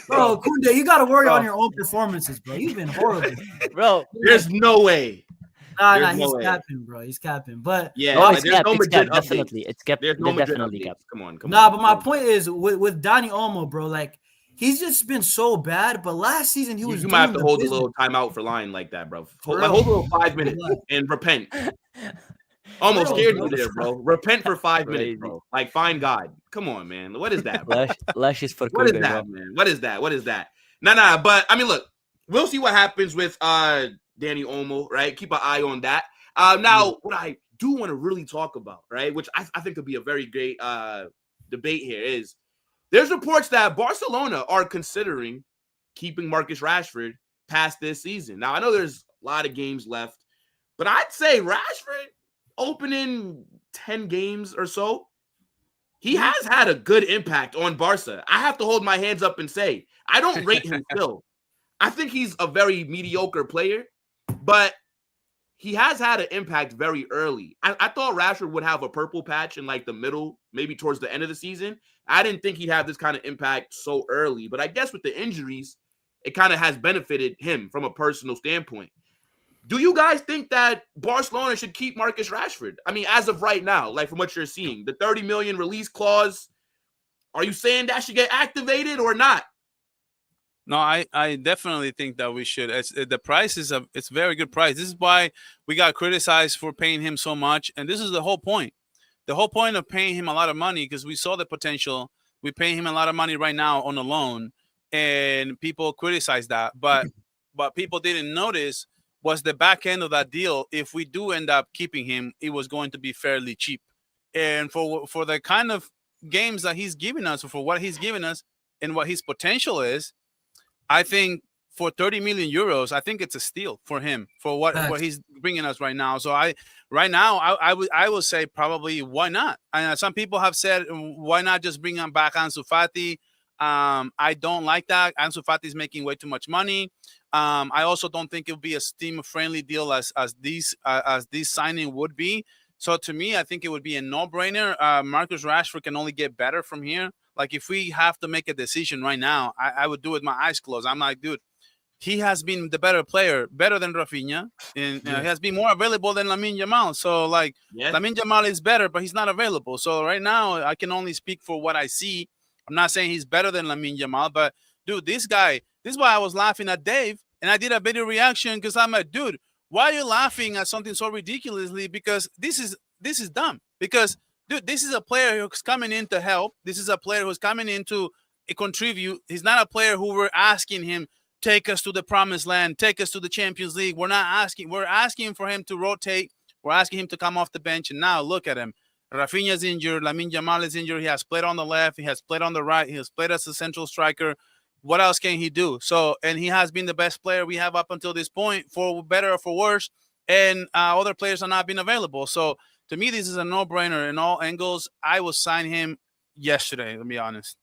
Speaker 4: bro. Koundé, you got to worry on your own performances, bro. You've been horrible,
Speaker 2: bro.
Speaker 1: There's no way.
Speaker 4: Nah, he's capping, bro. He's capping. But
Speaker 1: yeah,
Speaker 2: it's capped, definitely. It's capped.
Speaker 1: There's no
Speaker 2: definitely capped.
Speaker 1: Come on.
Speaker 4: Nah, but my point is with Dani Olmo, bro, like he's just been so bad. But last season he was.
Speaker 1: You might have to hold a little timeout for lying like that, bro. Hold a little 5 minutes and repent. Almost scared you there, bro. Repent for 5 minutes, bro. Like find God. Come on, man. What is that?
Speaker 2: Lash is for
Speaker 1: what is that, man? What is that? Nah. But I mean, look, we'll see what happens with Dani Olmo, right? Keep an eye on that. Now, what I do want to really talk about, right, which I think could be a very great debate here, is there's reports that Barcelona are considering keeping Marcus Rashford past this season. Now, I know there's a lot of games left, but I'd say Rashford opening 10 games or so, he has had a good impact on Barca. I have to hold my hands up and say, I don't rate him still. I think he's a very mediocre player, but he has had an impact very early. I thought Rashford would have a purple patch in like the middle, maybe towards the end of the season. I didn't think he'd have this kind of impact so early, but I guess with the injuries, it kind of has benefited him from a personal standpoint. Do you guys think that Barcelona should keep Marcus Rashford? I mean, as of right now, like from what you're seeing, the 30 million release clause, are you saying that should get activated or not?
Speaker 3: No, I definitely think that we should. The price is it's a very good price. This is why we got criticized for paying him so much. And this is the whole point. The whole point of paying him a lot of money, because we saw the potential. We pay him a lot of money right now on a loan, and people criticize that. But people didn't notice was the back end of that deal. If we do end up keeping him, it was going to be fairly cheap. And for the kind of games that he's giving us, or for what he's giving us and what his potential is, I think for 30 million euros, I think it's a steal for him for what he's bringing us right now. So I would say probably why not? And some people have said why not just bring him back Ansu Fati. I don't like that. Ansu Fati is making way too much money. I also don't think it would be a team-friendly deal as this signing would be. So to me, I think it would be a no-brainer. Marcus Rashford can only get better from here. Like if we have to make a decision right now, I would do it with my eyes closed. I'm like, dude, he has been the better player, better than Rafinha, and he has been more available than Lamine Yamal. So like Lamine Yamal is better, but he's not available. So right now, I can only speak for what I see. I'm not saying he's better than Lamine Yamal, but dude, this guy, this is why I was laughing at Dave, and I did a video reaction because I'm like, dude, why are you laughing at something so ridiculously? Because this is dumb. Because dude, this is a player who's coming in to help. This is a player who's coming in to contribute. He's not a player who we're asking him, take us to the promised land, take us to the Champions League. We're not asking. We're asking for him to rotate. We're asking him to come off the bench. And now look at him. Rafinha's injured. Lamine Yamal is injured. He has played on the left. He has played on the right. He has played as a central striker. What else can he do? So, and he has been the best player we have up until this point, for better or for worse. And other players are not being available. So, to me, this is a no-brainer in all angles. I will sign him yesterday, to be honest.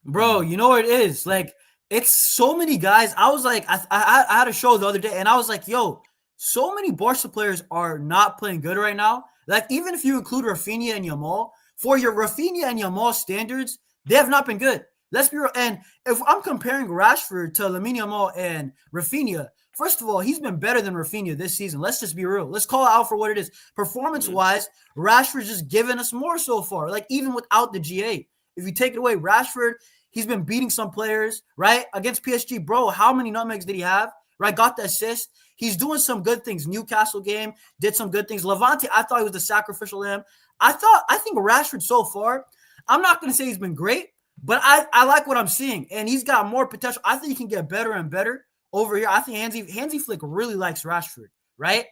Speaker 4: Bro, you know what it is? Like, it's so many guys. I was like, I had a show the other day, and I was like, yo, so many Barca players are not playing good right now. Like, even if you include Rafinha and Yamal, for your Rafinha and Yamal standards, they have not been good. Let's be real. And if I'm comparing Rashford to Lamine Yamal and Rafinha, first of all, he's been better than Rafinha this season. Let's just be real. Let's call it out for what it is. Performance-wise, Rashford's just given us more so far. Like, even without the GA. If you take it away, Rashford, he's been beating some players, right? Against PSG, bro, how many nutmegs did he have? Right? Got the assist. He's doing some good things. Newcastle game, did some good things. Levante, I thought he was the sacrificial lamb. I think Rashford so far, I'm not going to say he's been great, but I like what I'm seeing. And he's got more potential. I think he can get better and better over here. I think Hansi Flick really likes Rashford, right?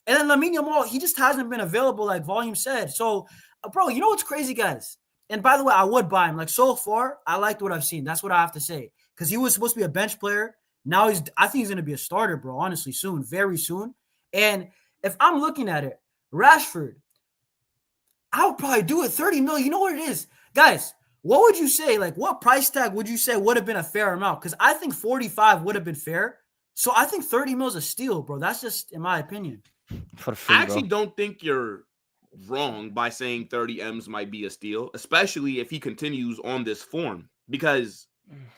Speaker 4: And then Lamine Yamal, he just hasn't been available, like Volume said. So, bro, you know what's crazy, guys? And by the way, I would buy him. Like, so far, I liked what I've seen. That's what I have to say. Because he was supposed to be a bench player. Now I think he's going to be a starter, bro, honestly, soon, very soon. And if I'm looking at it, Rashford, I would probably do it 30 million. You know what it is? Guys, what would you say? Like, what price tag would you say would have been a fair amount? Because I think 45 would have been fair. So I think 30 mil is a steal, bro. That's just in my opinion.
Speaker 2: For free,
Speaker 1: I actually don't think you're wrong by saying 30 M's might be a steal, especially if he continues on this form. Because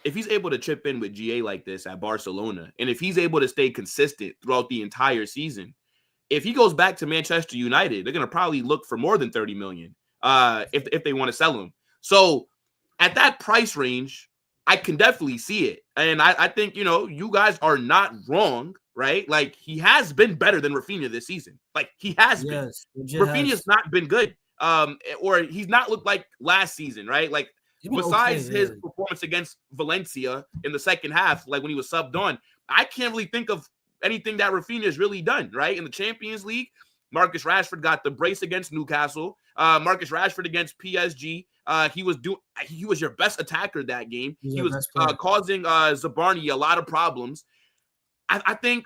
Speaker 1: if he's able to chip in with GA like this at Barcelona, and if he's able to stay consistent throughout the entire season, if he goes back to Manchester United, they're going to probably look for more than 30 million if they want to sell him. So at that price range, I can definitely see it. And I think, you guys are not wrong, right? Like, he has been better than Rafinha this season. Like, he has been. Rafinha's not been good. Or he's not looked like last season, right? Like, besides his performance against Valencia in the second half, like when he was subbed on, I can't really think of anything that Rafinha has really done, right? In the Champions League, Marcus Rashford got the brace against Newcastle. Marcus Rashford against PSG. He was your best attacker that game. He was causing Zabarni a lot of problems. I think,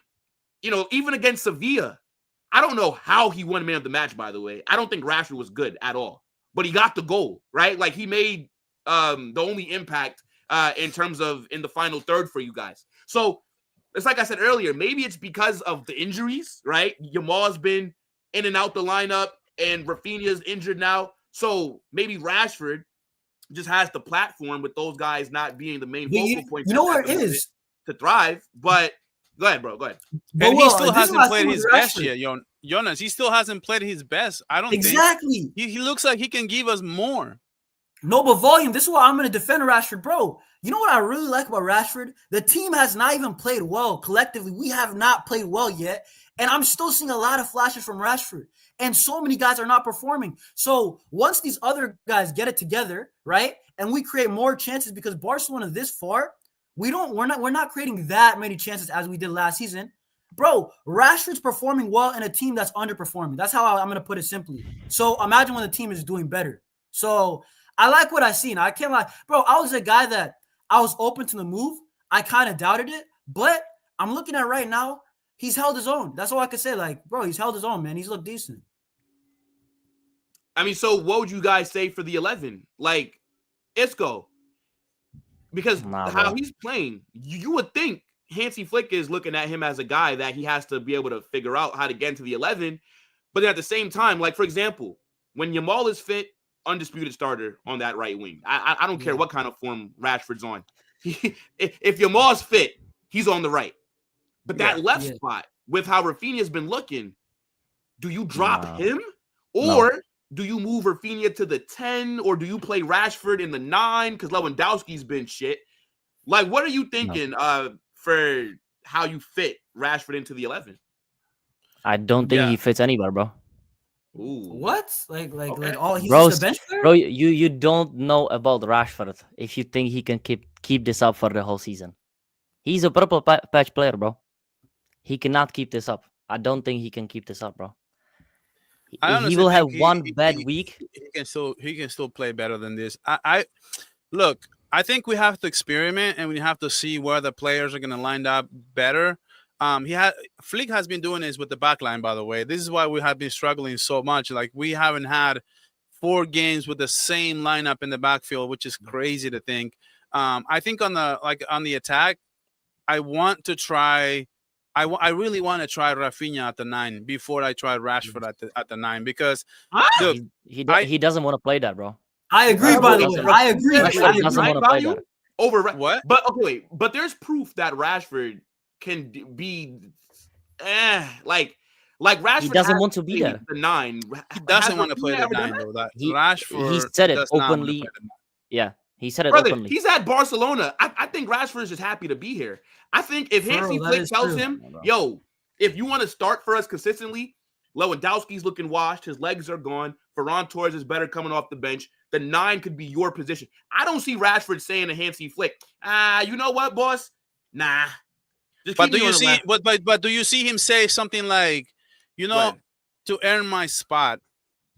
Speaker 1: even against Sevilla, I don't know how he won man of the match, by the way. I don't think Rashford was good at all. But he got the goal, right? Like, he made the only impact in terms of in the final third for you guys. So it's like I said earlier, maybe it's because of the injuries, right? Yamal's been in and out the lineup, and Rafinha's injured now. So maybe Rashford just has the platform with those guys not being the main focal point.
Speaker 4: You know where it is
Speaker 1: to thrive. But go ahead, bro. Go ahead.
Speaker 3: And he still hasn't played his best yet, Jonas. He still hasn't played his best. I don't think. He looks like he can give us more.
Speaker 4: No, but Volume, this is why I'm going to defend Rashford, bro. You know what I really like about Rashford? The team has not even played well. Collectively, we have not played well yet. And I'm still seeing a lot of flashes from Rashford. And so many guys are not performing. So once these other guys get it together, right, and we create more chances, because Barcelona this far, we're not creating that many chances as we did last season. bro, Rashford's performing well in a team that's underperforming. That's how I'm going to put it simply. So imagine when the team is doing better. So I like what I seen. I can't lie. Bro, I was a guy that I was open to the move. I kind of doubted it, but I'm looking at right now, he's held his own. That's all I could say. Like, bro, he's held his own, man. He's looked decent.
Speaker 1: I mean, so what would you guys say for the 11? Like, Isco. Because how he's playing, you would think Hansi Flick is looking at him as a guy that he has to be able to figure out how to get into the 11. But then at the same time, like, for example, when Yamal is fit, undisputed starter on that right wing. I don't care what kind of form Rashford's on. If Yamal's fit, he's on the right. But that left spot, with how Rafinha's been looking, do you drop him? Or do you move Rafinha to the 10? Or do you play Rashford in the 9? Because Lewandowski's been shit. Like, what are you thinking for how you fit Rashford into the 11?
Speaker 2: I don't think he fits anywhere, bro.
Speaker 4: Ooh. What? Like, he's
Speaker 2: bro,
Speaker 4: just a bench player?
Speaker 2: Bro, you don't know about Rashford if you think he can keep this up for the whole season. He's a purple patch player, bro. He cannot keep this up. I don't think he can keep this up, bro. He will have one bad week.
Speaker 3: He can still play better than this. I look. I think we have to experiment and we have to see where the players are going to line up better. Flick has been doing this with the back line, by the way. This is why we have been struggling so much. Like, we haven't had 4 games with the same lineup in the backfield, which is crazy to think. I think on the attack, I want to try. I really want to try Rafinha at the 9 before I try Rashford at the 9 because look,
Speaker 2: he doesn't want to play that, bro.
Speaker 4: I agree. By the way, I agree.
Speaker 2: Rashford doesn't want to play that.
Speaker 1: Over
Speaker 3: what?
Speaker 1: But okay, wait. But there's proof that Rashford can be like Rashford.
Speaker 2: He doesn't want to be there.
Speaker 1: The 9.
Speaker 3: He doesn't want to play the 9 though. Rashford.
Speaker 2: He said it openly. Yeah, he said it openly.
Speaker 1: He's at Barcelona. I think Rashford is just happy to be here. I think if Hansi Flick tells him, "Yo, if you want to start for us consistently, Lewandowski's looking washed. His legs are gone. Ferran Torres is better coming off the bench. The 9 could be your position." I don't see Rashford saying to Hansi Flick, you know what, boss? Nah.
Speaker 3: But do you see? But do you see him say something like, to earn my spot?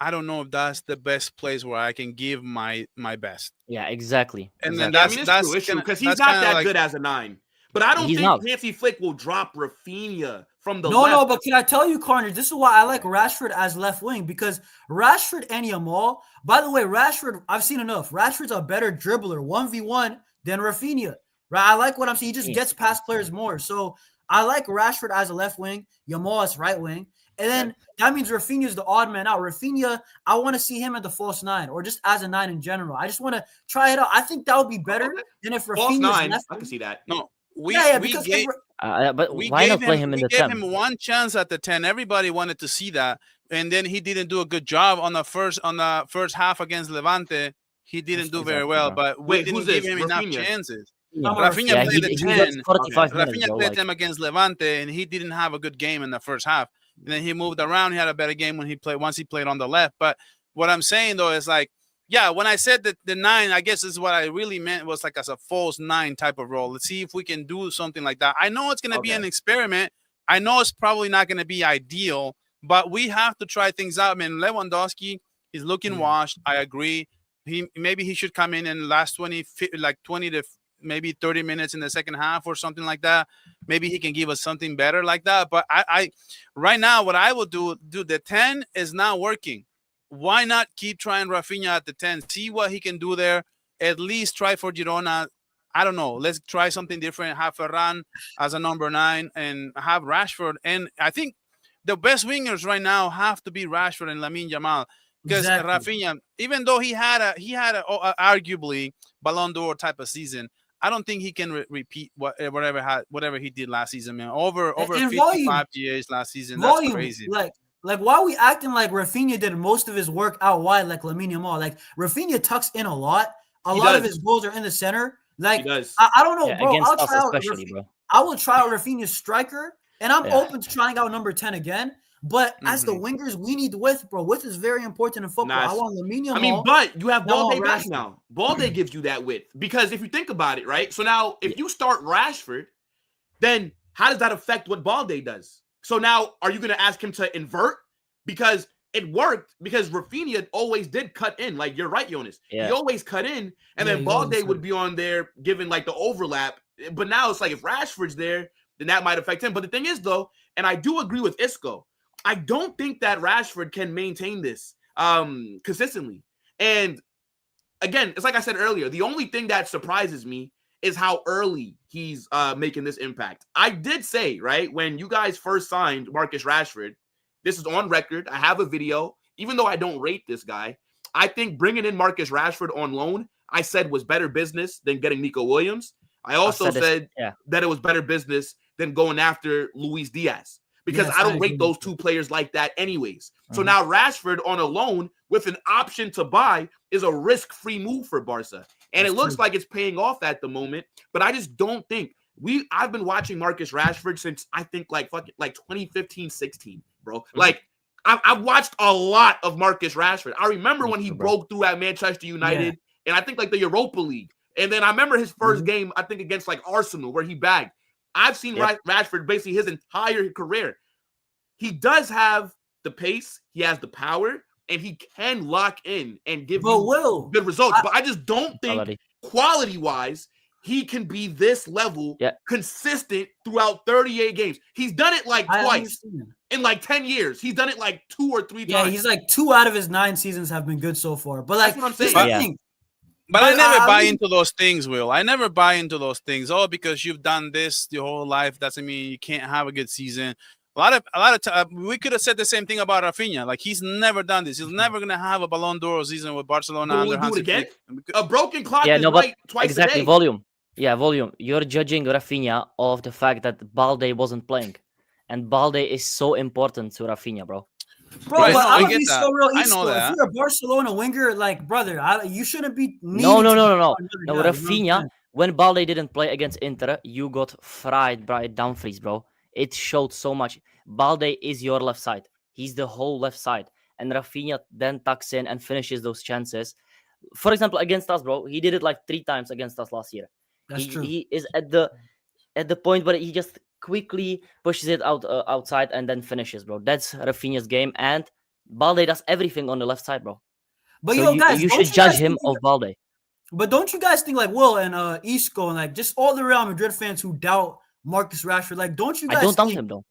Speaker 3: I don't know if that's the best place where I can give my best.
Speaker 2: Yeah, exactly.
Speaker 3: And then
Speaker 1: that's true because he's not that good as a 9. But I don't think Hansi Flick will drop Rafinha from the left.
Speaker 4: No, but can I tell you, Carnage, this is why I like Rashford as left wing, because Rashford and Yamal, by the way, Rashford, I've seen enough. Rashford's a better dribbler, 1v1, than Rafinha. Right? I like what I'm saying. He just gets past players more. So I like Rashford as a left wing, Yamal as right wing. And then that means Rafinha's the odd man out. Rafinha, I want to see him at the false 9 or just as a 9 in general. I just want to try it out. I think that would be better than if Rafinha's
Speaker 1: 9.
Speaker 4: left.
Speaker 1: I can see that.
Speaker 3: No.
Speaker 2: But why not play him in the 10?
Speaker 3: We gave him one chance at the 10. Everybody wanted to see that, and then he didn't do a good job on the first half against Levante. He didn't do very well, but we didn't give him enough chances. Rafinha played the 10. Rafinha played them against Levante, and he didn't have a good game in the first half. And then he moved around. He had a better game once he played on the left. But what I'm saying though is like, yeah, when I said that the 9, I guess is what I really meant was like as a false 9 type of role. Let's see if we can do something like that. I know it's going to be an experiment. I know it's probably not going to be ideal, but we have to try things out. I mean, Lewandowski is looking washed. I agree. Maybe he should come in and last 20 to maybe 30 minutes in the second half or something like that. Maybe he can give us something better like that. But I right now, what I will do the 10 is not working. Why not keep trying Rafinha at the 10? See what he can do there. At least try for Girona. I don't know. Let's try something different. Have Ferran as a number 9 and have Rashford. And I think the best wingers right now have to be Rashford and Lamine Yamal. Because Rafinha, even though he had a arguably Ballon d'Or type of season, I don't think he can repeat whatever he did last season, man. Over 55 GAs last season. That's crazy.
Speaker 4: Like, why are we acting like Rafinha did most of his work out wide like Lamine Yamal? Like, Rafinha tucks in a lot. A lot of his goals are in the center. Like, I don't know, bro. I will try out Rafinha's striker, and I'm open to trying out number 10 again. But as the wingers, we need width, bro. Width is very important in football. I want Lamine Yamal.
Speaker 1: But you have Balde back now. Balde gives you that width. Because if you think about it, right? So now, if you start Rashford, then how does that affect what Balde does? So now, are you going to ask him to invert? Because it worked, because Rafinha always did cut in. Like, you're right, Jonas.
Speaker 2: Yeah.
Speaker 1: He always cut in, and then Balde would be on there giving, like, the overlap. But now it's like, if Rashford's there, then that might affect him. But the thing is, though, and I do agree with Isco, I don't think that Rashford can maintain this consistently. And, again, it's like I said earlier, the only thing that surprises me is how early he's making this impact. I did say, right, when you guys first signed Marcus Rashford, this is on record. I have a video. Even though I don't rate this guy, I think bringing in Marcus Rashford on loan, I said was better business than getting Nico Williams. I also said that it was better business than going after Luis Diaz, because I don't rate those two players like that anyways. So now Rashford on a loan with an option to buy is a risk-free move for Barca. And it looks like it's paying off at the moment, but I just don't think I've been watching Marcus Rashford since I think like 2015-16, bro. Like I've watched a lot of Marcus Rashford. I remember when he broke through at Manchester United and I think like the Europa League. And then I remember his first game, I think against like Arsenal, where he bagged. I've seen Rashford basically his entire career. He does have the pace, he has the power, and he can lock in and give you good results. But I just don't think quality-wise, he can be this level consistent throughout 38 games. He's done it like twice in like 10 years. He's done it like 2 or 3 times.
Speaker 4: Yeah, he's like 2 out of his 9 seasons have been good so far. But like,
Speaker 1: that's what I'm saying.
Speaker 3: But I never buy into those things, Will. I never buy into those things. Oh, because you've done this your whole life doesn't mean you can't have a good season. A lot of time, we could have said the same thing about Rafinha. Like, he's never done this. He's never gonna have a Ballon d'Or season with Barcelona under Hansi Flick.
Speaker 1: A broken clock is right twice a day.
Speaker 2: Volume. Yeah, volume. You're judging Rafinha of the fact that Balde wasn't playing, and Balde is so important to Rafinha, bro.
Speaker 4: Bro, but I'm gonna be so real. If you're a Barcelona winger, like, brother, you shouldn't be.
Speaker 2: No. Rafinha, when Balde didn't play against Inter, you got fried by Dumfries, bro. It showed so much. Balde is your left side. He's the whole left side, and Rafinha then tucks in and finishes those chances. For example, against us, bro, he did it like 3 times against us last year.
Speaker 4: That's true.
Speaker 2: He is at the point where he just quickly pushes it outside and then finishes, bro. That's Rafinha's game, and Balde does everything on the left side, bro.
Speaker 4: But
Speaker 2: so
Speaker 4: guys,
Speaker 2: you should judge him of Balde.
Speaker 4: But don't you guys think like Will and Isco and like just all the Real Madrid fans who doubt Marcus Rashford, like, don't you guys?
Speaker 2: I don't doubt him though.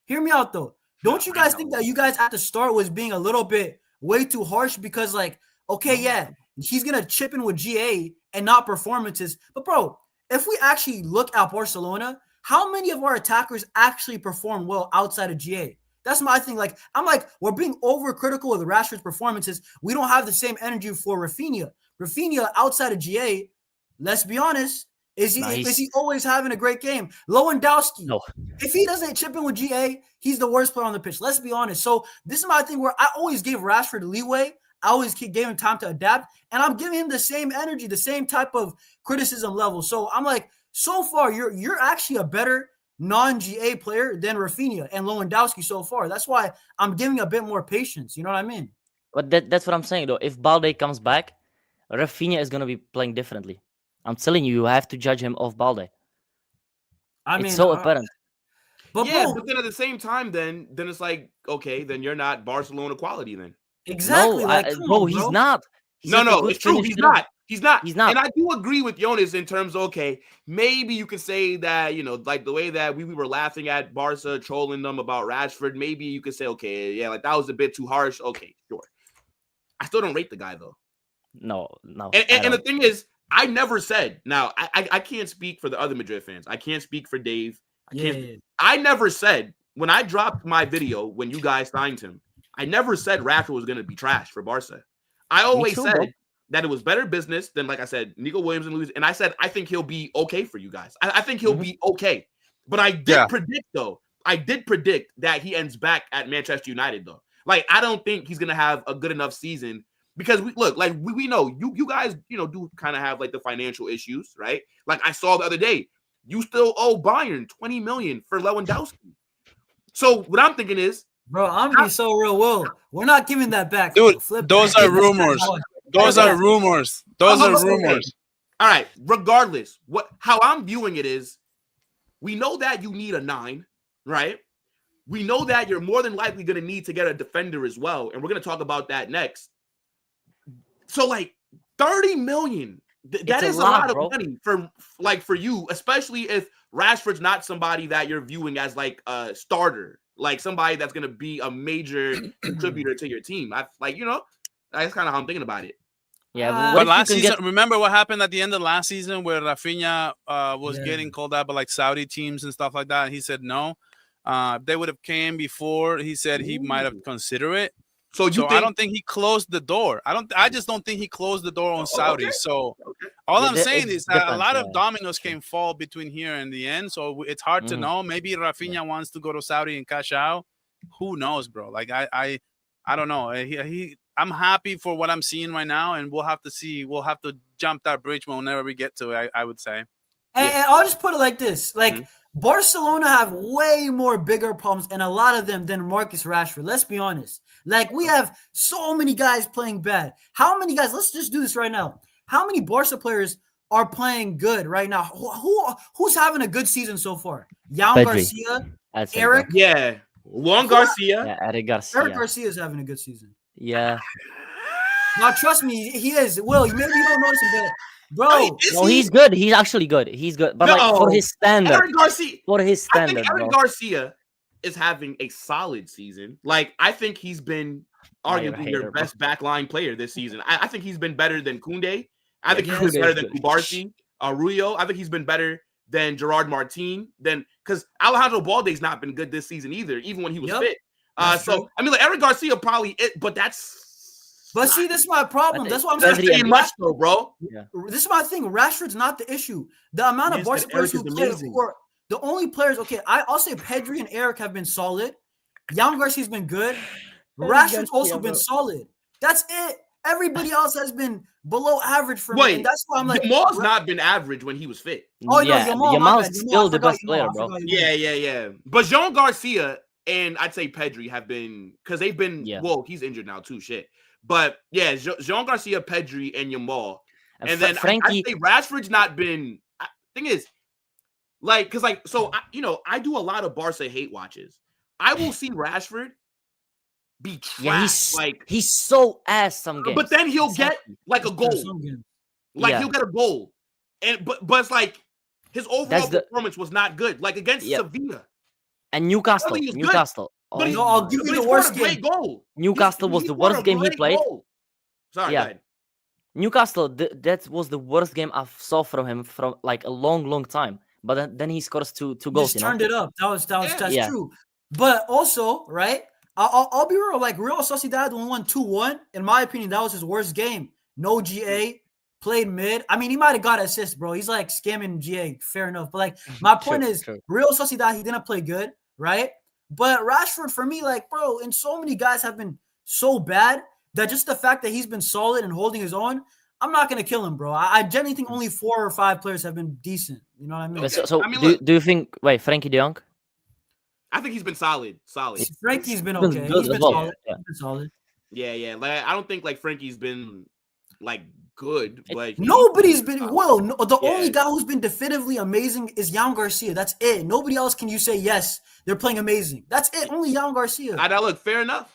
Speaker 4: Hear me out though. Don't you guys think that you guys at the start was being a little bit way too harsh, because like, okay, yeah, he's gonna chip in with GA and not performances, but bro, if we actually look at Barcelona, how many of our attackers actually perform well outside of GA? That's my thing. Like, I'm like, we're being overcritical of the Rashford's performances. We don't have the same energy for Rafinha. Rafinha outside of GA, let's be honest, is he always having a great game? Lewandowski, if he doesn't chip in with GA, he's the worst player on the pitch. Let's be honest. So this is my thing where I always gave Rashford leeway. I always gave him time to adapt, and I'm giving him the same energy, the same type of criticism level. So I'm like, so far, you're actually a better non-GA player than Rafinha and Lewandowski so far. That's why I'm giving a bit more patience. You know what I mean?
Speaker 2: But that's what I'm saying, though. If Balde comes back, Rafinha is going to be playing differently. I'm telling you, you have to judge him off Balde. It's so apparent.
Speaker 1: But then at the same time, then it's like, okay, then you're not Barcelona quality then.
Speaker 4: Exactly.
Speaker 2: No, he's not.
Speaker 1: No, it's true. He's not. He's not. And I do agree with Jonas in terms of, okay, maybe you could say that, like the way that we were laughing at Barca, trolling them about Rashford, maybe you could say, okay, yeah, like that was a bit too harsh. Okay, sure. I still don't rate the guy, though.
Speaker 2: No.
Speaker 1: And the thing is, I never said, now, I can't speak for the other Madrid fans. I can't speak for Dave. I never said, when I dropped my video, when you guys signed him, I never said Rashford was going to be trash for Barca. I always said that it was better business than, like I said, Nico Williams and Luis. And I said, I think he'll be okay for you guys. I think he'll be okay. But I did predict that he ends back at Manchester United, though. Like, I don't think he's going to have a good enough season because we know you guys, do kind of have like the financial issues, right? Like I saw the other day, you still owe Bayern 20 million for Lewandowski. So what I'm thinking is,
Speaker 4: bro, I'm gonna be so real. Will, we're not giving that back,
Speaker 3: dude. Those are rumors. Those are rumors. Those are rumors.
Speaker 1: All right. Regardless, how I'm viewing it is, We know that you need a 9, right? We know that you're more than likely going to need to get a defender as well. And we're going to talk about that next. So like 30 million, that is a lot of money for you, especially if Rashford's not somebody that you're viewing as like a starter, like somebody that's going to be a major contributor to your team. That's kind of how I'm thinking about it.
Speaker 2: Yeah,
Speaker 3: but last season, remember what happened at the end of last season where Rafinha was getting called out by like Saudi teams and stuff like that. And he said no. They would have came before. He said he might have considered it. So I don't think he closed the door. I just don't think he closed the door on Saudi. Okay. So all I'm saying is that a lot of dominoes can fall between here and the end. So it's hard to know. Maybe Rafinha wants to go to Saudi and cash out. Who knows, bro? Like I don't know. I'm happy for what I'm seeing right now, and we'll have to see. We'll have to jump that bridge whenever we get to it, I would say.
Speaker 4: And I'll just put it like this. Like, Barcelona have way more bigger problems, and a lot of them, than Marcus Rashford. Let's be honest. Like, we have so many guys playing bad. How many guys? Let's just do this right now. How many Barca players are playing good right now? Who's having a good season so far? Jan Garcia, Eric?
Speaker 1: Yeah. Juan Garcia.
Speaker 2: Yeah, Eric Garcia.
Speaker 4: Eric Garcia is having a good season.
Speaker 2: Yeah.
Speaker 4: Now, trust me, he is. Will, maybe you don't notice him, but bro,
Speaker 2: he's good. He's actually good. He's good, but like for his standard,
Speaker 1: Eric Garcia.
Speaker 2: For his standard,
Speaker 1: I think Eric Garcia is having a solid season. Like, I think he's been arguably your best backline player this season. I think he's been better than Koundé. I think he's been better than Kubarsi, Arroyo. I think he's been better than Gerard Martin. Because Alejandro Balde's not been good this season either, even when he was fit. So I mean, like, Eric Garcia probably but that's.
Speaker 4: But see, this is my problem. That's what I'm
Speaker 1: saying. Much though, bro.
Speaker 4: Yeah. This is my thing. Rashford's not the issue. The amount of Barca players who play for the only players. Okay, I'll say Pedri and Eric have been solid. Jan Garcia's been good. Rashford's also been solid. That's it. Everybody else has been below average for me. And that's why I'm like,
Speaker 1: Yamal's not been average when he was fit.
Speaker 4: Oh yeah,
Speaker 2: Yamal's still the best player, bro.
Speaker 1: Yeah. But Jean Garcia and I'd say Pedri have been, because they've been. Whoa, he's injured now too. Shit. But yeah, Jean Garcia, Pedri, and Yamal, and then Frankie. I say Rashford's not been. Thing is, like, because like, so I do a lot of Barca hate watches. I will see Rashford be trash.
Speaker 2: He's so ass some games,
Speaker 1: but then he'll get like a goal. Like he'll get a goal, but it's like his overall performance was not good. Like against Sevilla
Speaker 2: and Newcastle.
Speaker 4: But I'll give you the worst game.
Speaker 1: Goal.
Speaker 2: Newcastle was the worst game he played.
Speaker 1: Sorry,
Speaker 2: Newcastle, that was the worst game I saw from him from like a long time. But then he scores two goals.
Speaker 4: Just turned it up. That's true. But also, right? I'll be real. Like, Real Sociedad won 2-1. In my opinion, that was his worst game. No GA. Played mid. I mean, he might have got assists, bro. He's like scamming GA. Fair enough. But like, my point is, Real Sociedad, he didn't play good, right? But Rashford, for me, like, bro, and so many guys have been so bad that just the fact that he's been solid and holding his own, I'm not going to kill him, bro. I genuinely think only 4 or 5 players have been decent. You know what I mean?
Speaker 2: Okay. So I mean, do you think, Frankie de Jong?
Speaker 1: I think he's been solid.
Speaker 4: Frankie's been okay. He's been solid. Yeah. He's been solid.
Speaker 1: Yeah. Like, I don't think, like, Frankie's been, like, good. Like,
Speaker 4: nobody's been the only guy who's been definitively amazing is Jan Garcia. That's it. Nobody else can you say yes, they're playing amazing. That's it. Only Jan Garcia.
Speaker 1: Now look, fair enough.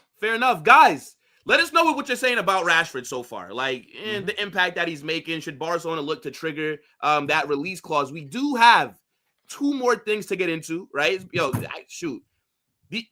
Speaker 1: Guys, let us know what you're saying about Rashford so far. Like, the impact that he's making. Should Barcelona look to trigger that release clause? We do have 2 more things to get into, right?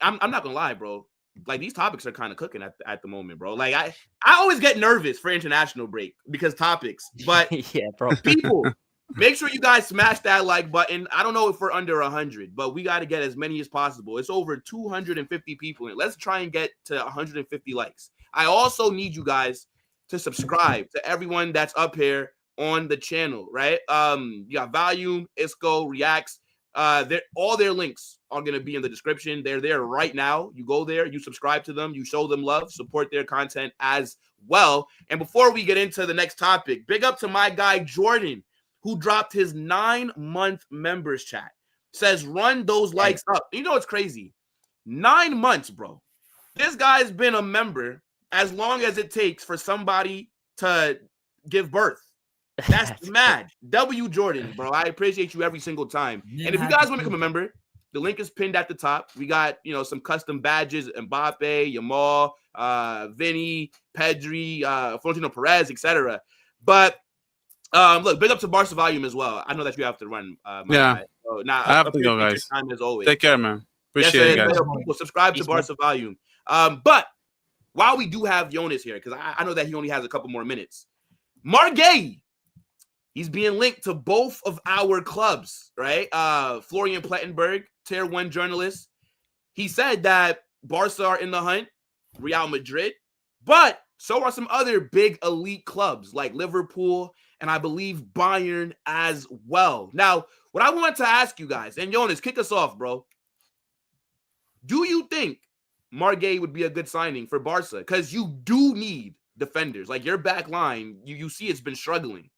Speaker 1: I'm not gonna lie, bro. Like, these topics are kind of cooking at the moment, bro. Like, I always get nervous for international break because topics, but
Speaker 2: yeah, bro.
Speaker 1: People, make sure you guys smash that like button. I don't know if we're under 100, but we got to get as many as possible. It's over 250 people in it. Let's try and get to 150 likes. I also need you guys to subscribe to everyone that's up here on the channel, right? You got Volume, Isco, Reacts. All their links are going to be in the description. They're there right now. You go there, you subscribe to them, you show them love, support their content as well. And before we get into the next topic, big up to my guy Jordan, who dropped his 9-month members chat. Says, run those likes up. You know, it's crazy. 9 months, bro. This guy's been a member as long as it takes for somebody to give birth. That's mad. W Jordan, bro. I appreciate you every single time. And if you guys want to become a member, the link is pinned at the top. We got, some custom badges, Mbappe, Yamal, Vinny, Pedri, Florentino Perez, etc. But look, big up to Barca Volume as well. I know that you have to run.
Speaker 3: Yeah.
Speaker 1: So,
Speaker 3: I have to go, guys.
Speaker 1: Time as always.
Speaker 3: Take care, man. Appreciate it, guys.
Speaker 1: People, subscribe to Barca Volume. But while we do have Jonas here, because I know that he only has a couple more minutes, Guehi, he's being linked to both of our clubs, right? Florian Plettenberg, Tier 1 journalist, he said that Barca are in the hunt, Real Madrid, but so are some other big elite clubs like Liverpool and I believe Bayern as well. Now, what I want to ask you guys, and Jonas, kick us off, bro. Do you think Guehi would be a good signing for Barca? Because you do need defenders. Like your back line, you see it's been struggling.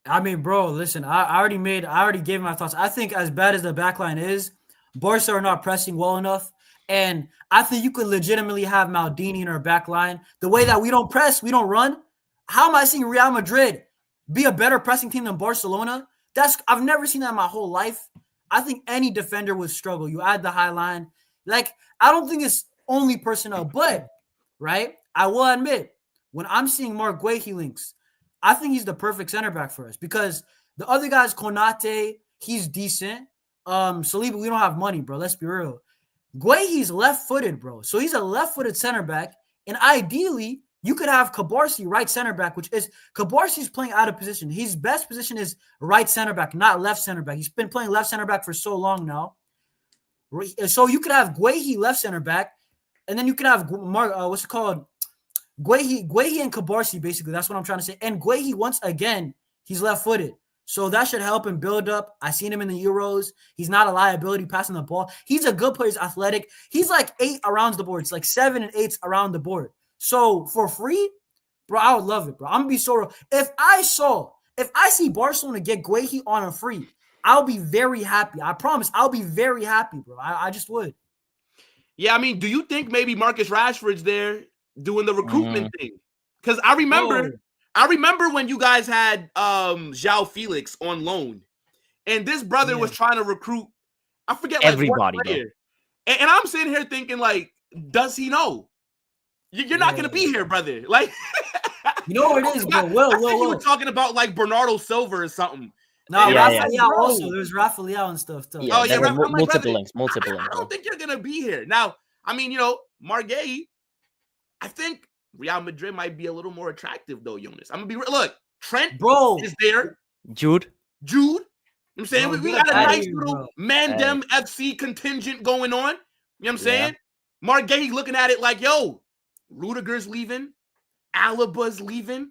Speaker 4: I mean, bro, listen, I already gave my thoughts. I think as bad as the back line is, Barca are not pressing well enough. And I think you could legitimately have Maldini in our back line. The way that we don't press, we don't run. How am I seeing Real Madrid be a better pressing team than Barcelona? I've never seen that in my whole life. I think any defender would struggle. You add the high line. Like, I don't think it's only personnel, but, right, I will admit, when I'm seeing Mark Guehi links, I think he's the perfect center back for us because the other guys, Konate, he's decent. Saliba, we don't have money, bro. Let's be real. Guehi's left-footed, bro. So he's a left-footed center back, and ideally, you could have Cabarsi right center back, which is Cabarsi's playing out of position. His best position is right center back, not left center back. He's been playing left center back for so long now. So you could have Guehi left center back, and then you could have Guehi and Cabarsi, basically. That's what I'm trying to say. And Guehi, once again, he's left-footed. So that should help him build up. I seen him in the Euros. He's not a liability passing the ball. He's a good player. He's athletic. He's like 8 around the board. It's like 7 and 8 around the board. So for free, bro, I would love it, bro. I'm going to be so real. If I see Barcelona get Guehi on a free, I'll be very happy. I promise. I'll be very happy, bro. I just would.
Speaker 1: Yeah, I mean, do you think maybe Marcus Rashford's there doing the recruitment thing? Because I remember when you guys had João Felix on loan, and this brother was trying to recruit, I forget, like
Speaker 2: everybody,
Speaker 1: one player. And I'm sitting here thinking, like, does he know? You're not gonna be here, brother. Like,
Speaker 4: you know what it is, bro.
Speaker 1: You were talking about like Bernardo Silva or something.
Speaker 4: No, Rafael also. There's Rafael and stuff too.
Speaker 2: Yeah, multiple links.
Speaker 1: I don't think you're gonna be here. Now, I mean, Guehi, I think Real Madrid might be a little more attractive though, Jonas. I'm gonna be look, Trent is there.
Speaker 2: Jude.
Speaker 1: You know what I'm saying? We got a nice little Mandem FC contingent going on. You know what I'm saying? Mark Guehi looking at it like, yo, Rudiger's leaving, Alaba's leaving.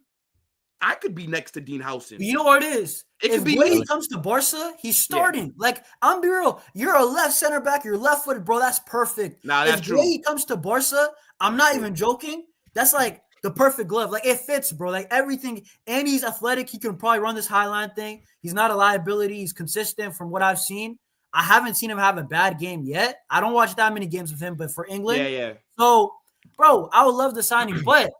Speaker 1: I could be next to Dean Howson.
Speaker 4: You know what it is? If Guehi comes to Barca, he's starting. Yeah. Like, I'm be real. You're a left center back. You're left-footed, bro. That's perfect.
Speaker 1: Nah, that's true.
Speaker 4: If Guehi comes to Barca, I'm not even joking. That's like the perfect glove. Like, it fits, bro. Like, everything. And he's athletic. He can probably run this high line thing. He's not a liability. He's consistent from what I've seen. I haven't seen him have a bad game yet. I don't watch that many games with him, but for England.
Speaker 1: Yeah.
Speaker 4: So, bro, I would love the signing, but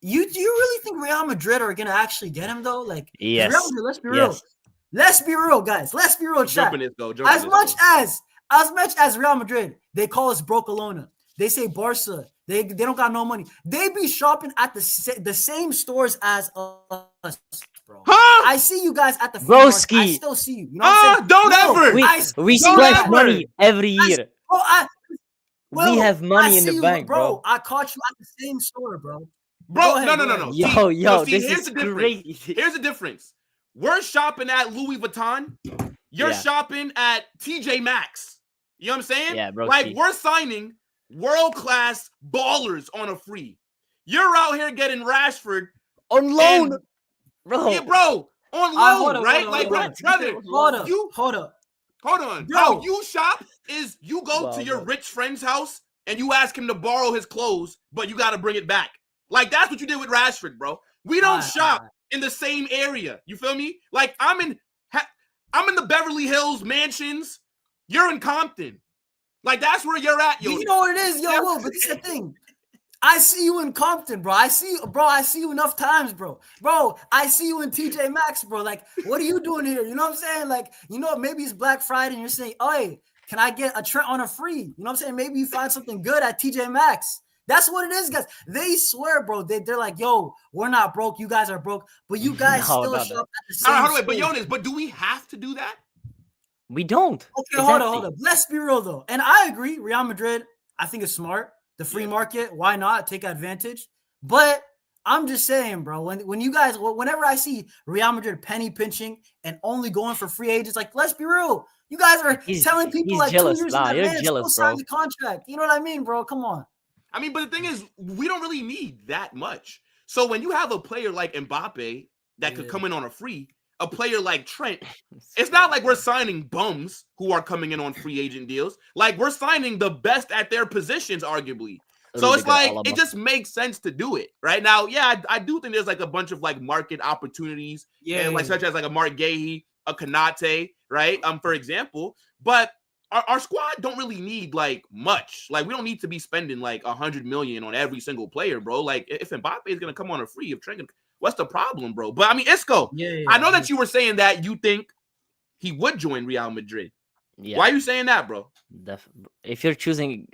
Speaker 4: do you really think Real Madrid are gonna actually get him though? Like,
Speaker 2: yes.
Speaker 4: Real Madrid, let's be real. Let's be real, guys. Let's be real, chat. As much as Real Madrid, they call us Brocolona. They say Barca. They don't got no money. They be shopping at the same stores as us, bro.
Speaker 1: Huh?
Speaker 4: I see you guys at the
Speaker 2: Broski.
Speaker 4: I still see you. You know what I'm saying?
Speaker 2: We splash money every year. We have money in the bank, bro.
Speaker 4: I caught you at the same store, bro.
Speaker 1: Bro, no.
Speaker 2: Yo,
Speaker 1: see,
Speaker 2: this
Speaker 1: here's
Speaker 2: is
Speaker 1: the difference.
Speaker 2: crazy.
Speaker 1: Here's the difference. We're shopping at Louis Vuitton. You're shopping at TJ Maxx. You know what I'm saying?
Speaker 2: Yeah, bro.
Speaker 1: Like, we're signing world-class ballers on a free. You're out here getting Rashford
Speaker 2: on loan, bro.
Speaker 1: Yeah, bro. On loan, right? Like, brother.
Speaker 4: Hold up.
Speaker 1: Hold on. Bro. How you shop is you go to your rich friend's house and you ask him to borrow his clothes, but you got to bring it back. Like, that's what you did with Rashford, bro. We don't shop in the same area. You feel me? Like, I'm in the Beverly Hills mansions. You're in Compton. Like, that's where you're at, yo.
Speaker 4: You know what it is, yo. But this is the thing. I see you in Compton, bro. I see you enough times, bro. Bro, I see you in TJ Maxx, bro. Like, what are you doing here? You know what I'm saying? Like, maybe it's Black Friday and you're saying, oh, hey, can I get a Trent on a free? You know what I'm saying? Maybe you find something good at TJ Maxx. That's what it is, guys. They swear, bro. They're like, yo, we're not broke. You guys are broke. But you guys shop at the same
Speaker 1: All right, but Jonas, but do we have to do that?
Speaker 2: We don't.
Speaker 4: Okay, hold on. Let's be real, though. And I agree. Real Madrid, I think it's smart. The free market, why not take advantage? But I'm just saying, bro, whenever I see Real Madrid penny pinching and only going for free agents, like, let's be real. You guys are telling people like
Speaker 2: jealous.
Speaker 4: 2 years
Speaker 2: in
Speaker 4: advance,
Speaker 2: you're jealous,
Speaker 4: sign the contract. You know what I mean, bro? Come on.
Speaker 1: I mean, but the thing is, we don't really need that much. So when you have a player like Mbappe that could come in on a free, a player like Trent, it's not like we're signing bums who are coming in on free agent deals. Like, we're signing the best at their positions, arguably. So it's like, it just makes sense to do it right now. Yeah, I do think there's like a bunch of like market opportunities, such as like a Mark Guehi, a Konate, right? For example, but our squad don't really need like much. Like, we don't need to be spending like 100 million on every single player, bro. Like, if Mbappe is gonna come on a free, if Trent, what's the problem, bro? But I mean, Isco, I know that you were saying that you think he would join Real Madrid. Yeah. Why are you saying that, bro?
Speaker 2: If you're choosing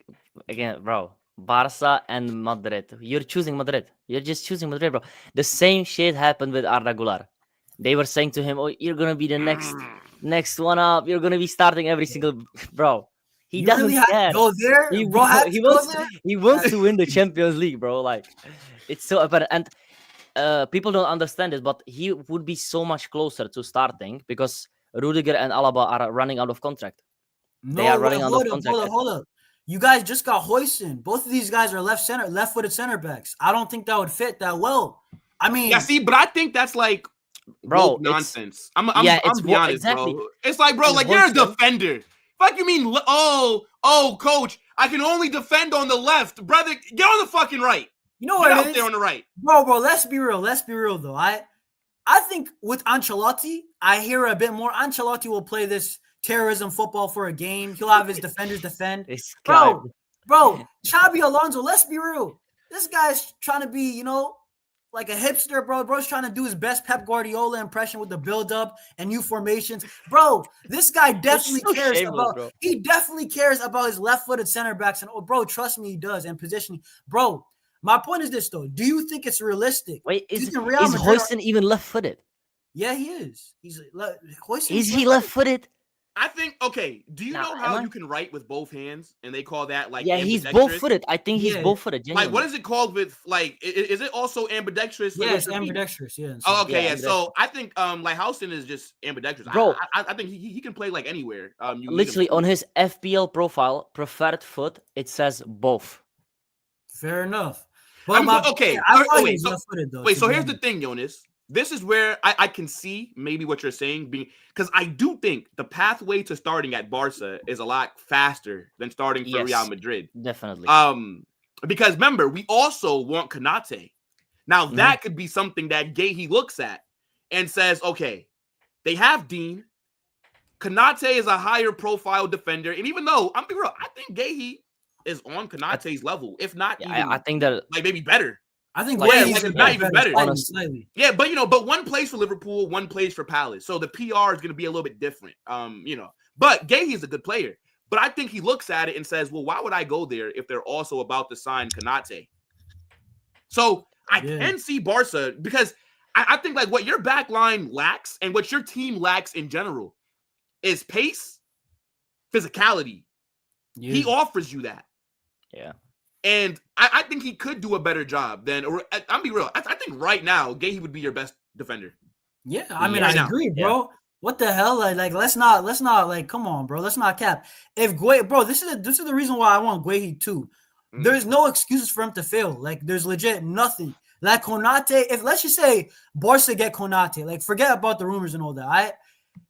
Speaker 2: again, bro, Barca and Madrid, you're choosing Madrid. You're just choosing Madrid, bro. The same shit happened with Arda Güler. They were saying to him, "Oh, you're gonna be the next one up. You're gonna be starting every single." Bro, he doesn't care.
Speaker 4: Go there,
Speaker 2: he wants to win the Champions League, bro. Like, it's so apparent. And people don't understand it, but he would be so much closer to starting because Rudiger and Alaba are running out of contract. They are running out of contract.
Speaker 4: Hold up. You guys just got Hoyson. Both of these guys are left-footed center backs. I don't think that would fit that well. I mean,
Speaker 1: yeah, see, but I think that's like, bro, nonsense. I'm be honest, exactly. Bro. It's like, bro, like, you're a defender. Fuck you mean? Oh, coach, I can only defend on the left, brother. Get on the fucking right.
Speaker 4: You know what
Speaker 1: it is? There on the right,
Speaker 4: bro. Let's be real. Though. I think with Ancelotti, I hear a bit more. Ancelotti will play this terrorism football for a game. He'll have his defenders defend. Bro, Xabi Alonso, let's be real. This guy's trying to be, like a hipster, bro. Bro's trying to do his best Pep Guardiola impression with the build-up and new formations. Bro, this guy definitely cares about – he definitely cares about his left-footed center backs. And, bro, trust me, he does. And positioning. Bro, my point is this, though. Do you think it's realistic?
Speaker 2: Wait, is Hoyson even left-footed?
Speaker 4: Yeah, he is. He's Hoyson.
Speaker 2: Is he left-footed?
Speaker 1: I think, okay, do you know how you can write with both hands and they call that like
Speaker 2: he's both-footed. I think he's both-footed.
Speaker 1: Genuinely. Like, what is it called with, like, is it also ambidextrous?
Speaker 4: Yeah, it's ambidextrous, yeah.
Speaker 1: Oh, okay, yeah. So I think like Houston is just ambidextrous. Bro, I think he can play like anywhere.
Speaker 2: Literally on his FPL profile, preferred foot, it says both.
Speaker 4: Fair enough.
Speaker 1: But so here's the thing, Jonas. This is where I can see maybe what you're saying, because I do think the pathway to starting at Barca is a lot faster than starting for Real Madrid.
Speaker 2: Definitely.
Speaker 1: Because remember, we also want Konate. Now that could be something that Guehi looks at and says, okay, they have Dean. Konate is a higher profile defender, and even though I'm being real, I think Guehi is on Konate's level, if not even.
Speaker 2: I think that
Speaker 1: like maybe better.
Speaker 4: I think
Speaker 1: not even better.
Speaker 4: Slightly.
Speaker 1: Yeah, but one plays for Liverpool, one plays for Palace. So the PR is going to be a little bit different. But Guehi is a good player. But I think he looks at it and says, well, why would I go there if they're also about to sign Konate? So I can see Barca, because I think like what your back line lacks and what your team lacks in general is pace, physicality. Yeah. He offers you that.
Speaker 2: Yeah.
Speaker 1: And I think he could do a better job than, or I'll be real. I think right now, Guehi would be your best defender.
Speaker 4: Yeah, I mean, I agree, bro. Yeah. What the hell? Like, let's not, like, come on, bro. Let's not cap. If Guehi, bro, this is the reason why I want Guehi too. Mm-hmm. There's no excuses for him to fail. Like, there's legit nothing. Like Konate, if let's just say Barca get Konate, like, forget about the rumors and all that.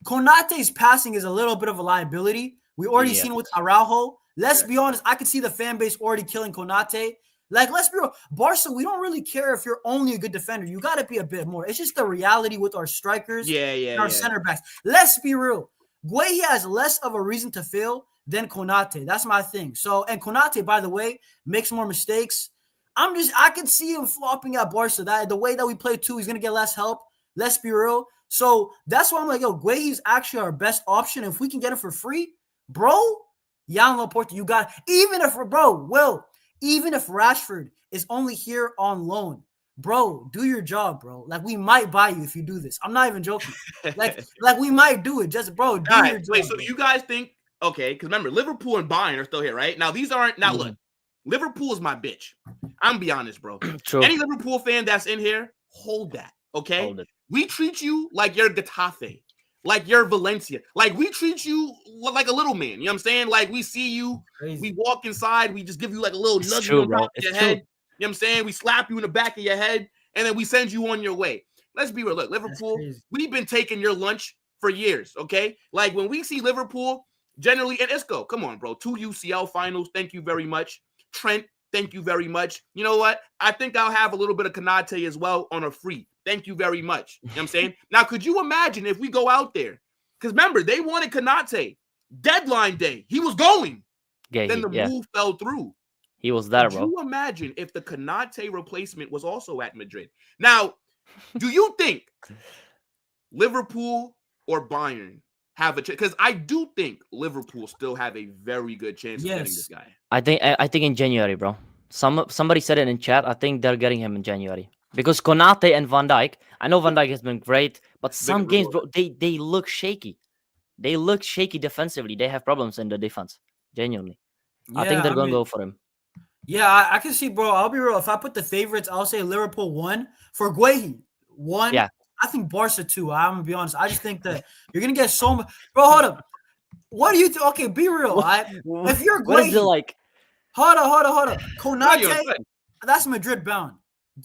Speaker 4: Konate's passing is a little bit of a liability. We already seen with Araujo. Let's be honest. I could see the fan base already killing Konate. Like, let's be real. Barca, we don't really care if you're only a good defender. You got to be a bit more. It's just the reality with our strikers and our center backs. Let's be real. Guehi has less of a reason to fail than Konate. That's my thing. So, and Konate, by the way, makes more mistakes. I can see him flopping at Barca. That the way that we play too, he's gonna get less help. Let's be real. So that's why I'm like, yo, Guehi's actually our best option. If we can get it for free, bro, Jan Laporte, you got it. Even if Rashford is only here on loan, bro, do your job, bro. Like, we might buy you if you do this. I'm not even joking. like we might do it. Just, bro, do your job.
Speaker 1: Wait, so you guys think, okay, because remember, Liverpool and Bayern are still here, right? Now, these aren't, now look, Liverpool is my bitch. I'm gonna be honest, bro.
Speaker 2: True.
Speaker 1: Any Liverpool fan that's in here, hold that, okay?
Speaker 2: Hold it.
Speaker 1: We treat you like you're Getafe, like you're Valencia. Like, we treat you like a little man. You know what I'm saying? Like, we see you, we walk inside, we just give you like a little nugget on top of your head. You know what I'm saying? We slap you in the back of your head, and then we send you on your way. Let's be real. Look, Liverpool, we've been taking your lunch for years, okay? Like, when we see Liverpool, generally, and Isco, come on, bro. 2 UCL finals, thank you very much. Trent, thank you very much. You know what? I think I'll have a little bit of Konate as well on a free. Thank you very much. You know what I'm saying? Now, could you imagine if we go out there? Because remember, they wanted Konate. Deadline day. He was going.
Speaker 2: Guehi,
Speaker 1: then the move fell through.
Speaker 2: He was there, bro.
Speaker 1: Could you imagine if the Konate replacement was also at Madrid? Now, do you think Liverpool or Bayern have a chance? Because I do think Liverpool still have a very good chance of getting this guy.
Speaker 2: I think in January, bro. Somebody said it in chat. I think they're getting him in January. Because Konate and Van Dijk, I know Van Dijk has been great, but some games, bro, they look shaky. They look shaky defensively. They have problems in the defense. Genuinely. Yeah, I think they're going to go for him.
Speaker 4: Yeah, I can see, bro. I'll be real. If I put the favorites, I'll say Liverpool 1. For Guehi, 1. Yeah. I think Barca 2. I'm going to be honest. I just think that you're going to get so much. Bro, hold up. What do you think? Okay, be real. If you're Guehi.
Speaker 2: What is it like?
Speaker 4: Hold up. Konate, that's Madrid bound.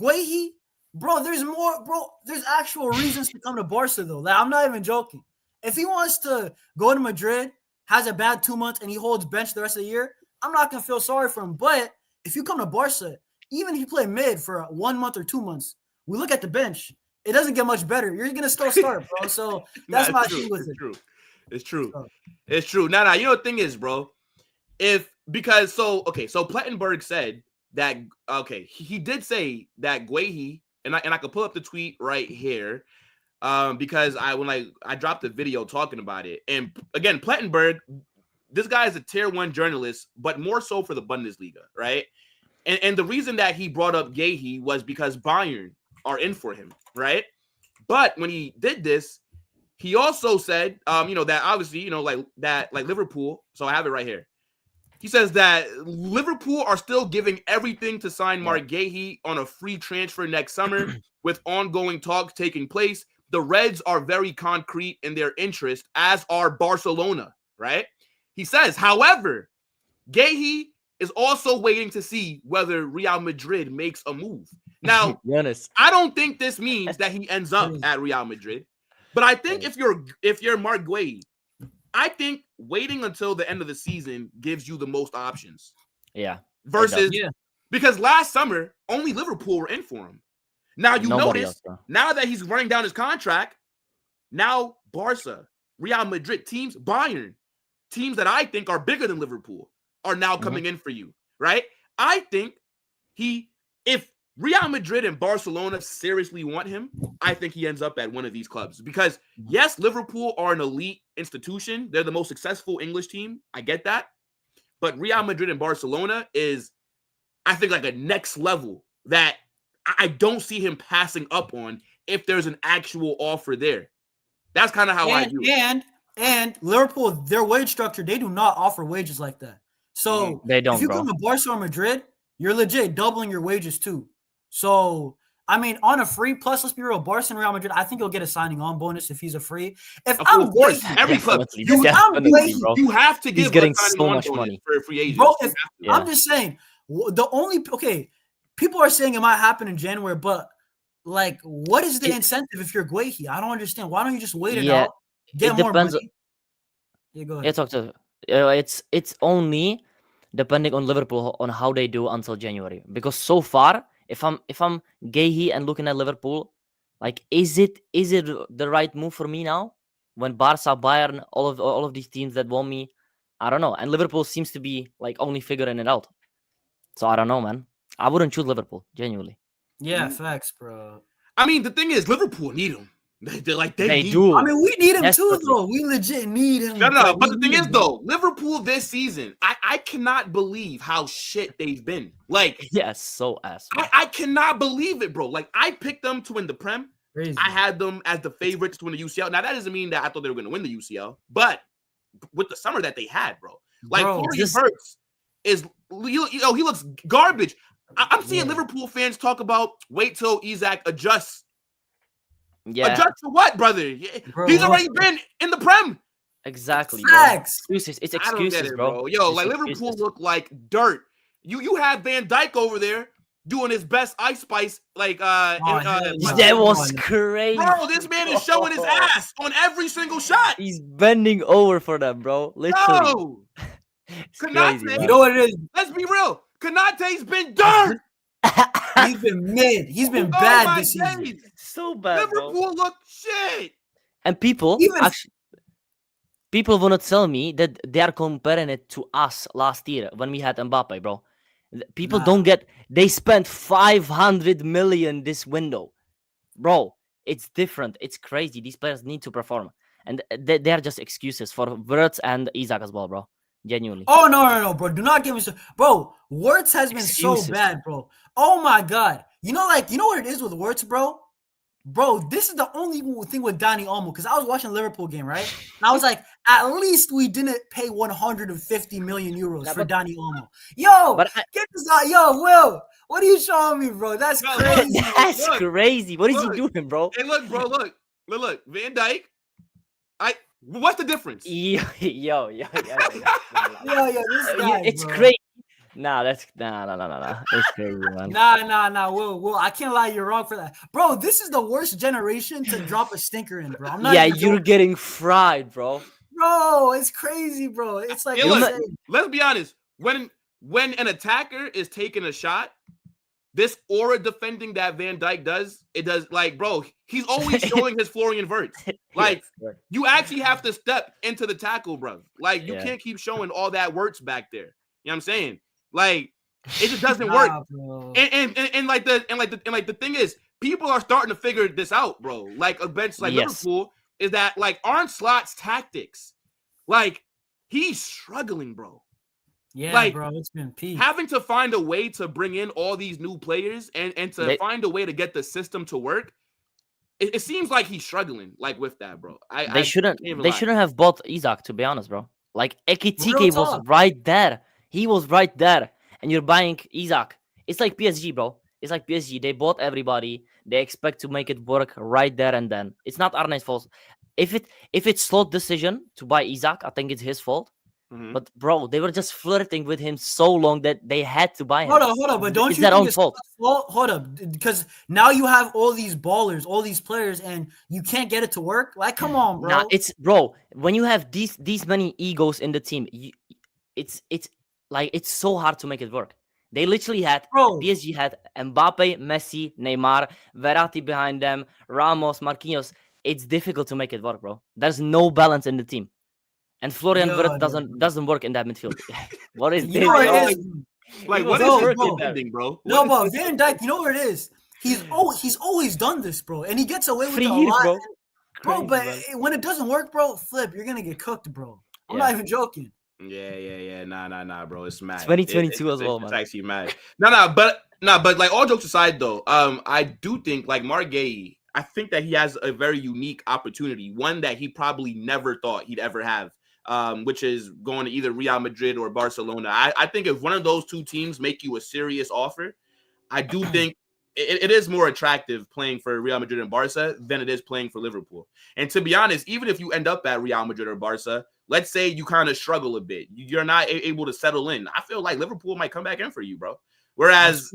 Speaker 4: Guehi, bro, there's more, bro. There's actual reasons to come to Barca, though. Like, I'm not even joking. If he wants to go to Madrid, has a bad 2 months, and he holds bench the rest of the year, I'm not going to feel sorry for him. But if you come to Barca, even if you play mid for 1 month or 2 months, we look at the bench. It doesn't get much better. You're going to still start, bro. So that's my thing with it.
Speaker 1: It's true. It's true. Now, you know the thing is, bro, so Plettenberg said that, he did say that Guehi, and I could pull up the tweet right here, because I dropped the video talking about it. And again, Plettenberg, this guy is a tier 1 journalist, but more so for the Bundesliga, right? And the reason that he brought up Guehi was because Bayern are in for him, right? But when he did this, he also said, that obviously, like Liverpool. So I have it right here. He says that Liverpool are still giving everything to sign Mark Guehi on a free transfer next summer, with ongoing talks taking place. The Reds are very concrete in their interest, as are Barcelona, right? He says, however, Guehi is also waiting to see whether Real Madrid makes a move. Now, I don't think this means that he ends up at Real Madrid, but I think if you're Mark Guehi, I think waiting until the end of the season gives you the most options.
Speaker 2: Yeah.
Speaker 1: Because last summer, only Liverpool were in for him. Now you notice, now that he's running down his contract, now Barca, Real Madrid, Bayern, teams that I think are bigger than Liverpool are now coming in for you, right? I think if Real Madrid and Barcelona seriously want him, I think he ends up at one of these clubs. Because, yes, Liverpool are an elite institution. They're the most successful English team. I get that. But Real Madrid and Barcelona is, I think, like a next level that I don't see him passing up on if there's an actual offer there. That's kind of how I view it.
Speaker 4: And Liverpool, their wage structure, they do not offer wages like that. So
Speaker 2: they don't,
Speaker 4: if you come to Barca or Madrid, you're legit doubling your wages too. So, I mean, on a free, plus let's be real, Barca and Real Madrid, I think he'll get a signing on bonus if he's a free. If
Speaker 1: of course, every club, you have to give.
Speaker 2: He's getting so much money
Speaker 1: for a free agent.
Speaker 4: Bro, I'm just saying, people are saying it might happen in January, but like, what is the incentive if you're Guehi? I don't understand. Why don't you just wait it out, get more money? Go ahead.
Speaker 2: It's only depending on Liverpool on how they do until January. Because so far, if I'm Guehi and looking at Liverpool, like, is it the right move for me now? When Barca, Bayern, all of these teams that want me, I don't know. And Liverpool seems to be like only figuring it out. So I don't know, man. I wouldn't choose Liverpool, genuinely.
Speaker 4: Yeah, facts, bro.
Speaker 1: I mean, the thing is, Liverpool need him. They need
Speaker 2: do.
Speaker 4: I mean, we need him
Speaker 2: Desperately.
Speaker 4: too, though. We legit need him.
Speaker 1: No. But the thing is, though, Liverpool this season, I cannot believe how shit they've been. Like,
Speaker 2: yes, so ass.
Speaker 1: I cannot believe it, bro. Like, I picked them to win the Prem.
Speaker 4: Crazy.
Speaker 1: I had them as the favorites to win the UCL. Now, that doesn't mean that I thought they were going to win the UCL, but with the summer that they had, bro, like, Florian Wirtz is, he looks garbage. I'm seeing Liverpool fans talk about wait till Isak adjusts.
Speaker 2: Yeah.
Speaker 1: Adjust to what, brother? Bro, he's already been in the Prem.
Speaker 2: Exactly,
Speaker 4: Facts.
Speaker 2: Bro. It's excuses,
Speaker 1: bro. Yo, like Liverpool look like dirt. You have Van Dijk over there doing his best Ice Spice, like
Speaker 2: that was crazy.
Speaker 1: Bro, this man is showing his ass on every single shot.
Speaker 2: He's bending over for them, bro. Literally.
Speaker 1: No. Konate,
Speaker 4: you know what it is?
Speaker 1: Let's be real. Konate's been dirt.
Speaker 4: He's been mid. He's been bad this season.
Speaker 2: So bad.
Speaker 1: Liverpool look shit.
Speaker 2: And people want to tell me that they are comparing it to us last year when we had Mbappe, bro. People don't get. They spent 500 million this window, bro. It's different. It's crazy. These players need to perform, and they are just excuses for Wirtz and Isak as well, bro. Genuinely.
Speaker 4: Oh no, bro. Do not give me so. Bro, Wirtz has been
Speaker 2: Excuses.
Speaker 4: so bad, bro. Oh my god. You know what it is with Wirtz, bro? Bro, this is the only thing with Dani Olmo, because I was watching a Liverpool game, right? And I was like, at least we didn't pay 150 million euros for Dani Olmo. Yo, get this out. Yo, Will, what are you showing me, bro? That's crazy.
Speaker 2: That's crazy. What is he doing, bro?
Speaker 1: Hey, look, bro, look. Van Dijk. What's the difference?
Speaker 2: Yo.
Speaker 4: This guy,
Speaker 2: it's
Speaker 4: bro.
Speaker 2: crazy. Nah, that's no. It's crazy, man.
Speaker 4: Nah. Will, I can't lie, you're wrong for that, bro. This is the worst generation to drop a stinker in, bro. I'm not.
Speaker 2: Yeah, you're getting fried, bro.
Speaker 4: Bro, it's crazy, bro. It's like,
Speaker 1: let's be honest. When an attacker is taking a shot, this aura defending that Van Dijk does, it does, like, bro, he's always showing his Florian Wirtz. Like, you actually have to step into the tackle, bro. Like, you can't keep showing all that Wirtz back there. You know what I'm saying? Like, it just doesn't work. And the thing is, people are starting to figure this out, bro. Like a bench like Liverpool is that, like, Arne Slot's tactics, like, he's struggling, bro.
Speaker 4: Yeah,
Speaker 1: like,
Speaker 4: bro, it's been peak.
Speaker 1: Having to find a way to bring in all these new players and to find a way to get the system to work. It seems like he's struggling, like, with that, bro.
Speaker 2: They shouldn't have bought Isak, to be honest, bro. Like, Ekitike was right there. He was right there. And you're buying Isak. It's like PSG, bro. It's like PSG. They bought everybody. They expect to make it work right there and then. It's not Arne's fault. If it's Slot's decision to buy Isak, I think it's his fault. Mm-hmm. But, bro, they were just flirting with him so long that they had to buy him.
Speaker 4: Hold on. But don't you think it's fault? Hold up. Because now you have all these ballers, all these players, and you can't get it to work? Like, come on, bro.
Speaker 2: Nah, bro, when you have these many egos in the team, it's like, it's so hard to make it work. They literally had, PSG had Mbappe, Messi, Neymar, Verratti behind them, Ramos, Marquinhos. It's difficult to make it work, bro. There's no balance in the team. And Florian Wirtz doesn't work in that midfield. What is this?
Speaker 1: Like, what is defending, bro?
Speaker 4: No, but Van Dijk, you know what it is? He's always done this, bro. And he gets away with it a lot. Bro, but when it doesn't work, bro, Flip, you're going to get cooked, bro. I'm not even joking.
Speaker 1: Yeah. Nah, bro. It's mad.
Speaker 2: 2022 as well, man.
Speaker 1: It's actually mad. But like, all jokes aside, though, I do think, like, Mark Guehi, I think that he has a very unique opportunity, one that he probably never thought he'd ever have, which is going to either Real Madrid or Barcelona. I think if one of those two teams make you a serious offer, I do think it is more attractive playing for Real Madrid and Barca than it is playing for Liverpool. And to be honest, even if you end up at Real Madrid or Barca, let's say you kind of struggle a bit, you're not able to settle in, I feel like Liverpool might come back in for you, bro. Whereas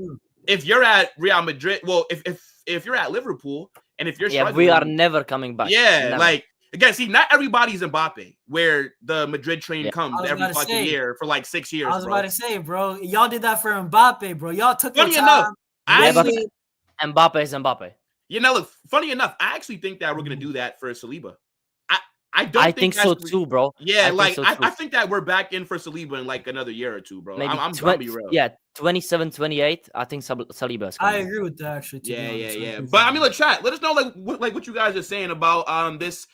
Speaker 1: if you're at Real Madrid, well, if you're at Liverpool and if you're struggling,
Speaker 2: we are never coming back.
Speaker 1: Yeah, never. Like, again, see, not everybody's Mbappe, where the Madrid train comes every fucking year for like 6 years.
Speaker 4: I was about to say, bro, y'all did that for Mbappe, bro. Y'all took your time.
Speaker 2: Mbappe is Mbappe.
Speaker 1: You know, look, funny enough, I actually think that we're going to do that for Saliba.
Speaker 2: I think so too, bro.
Speaker 1: Yeah, I think that we're back in for Saliba in like another year or two, bro.
Speaker 2: Maybe
Speaker 1: I'm gonna be real.
Speaker 2: Yeah, 27, 28. I think Saliba is coming.
Speaker 4: I agree with that actually.
Speaker 1: Yeah. But I mean, look, chat. Let us know what you guys are saying about this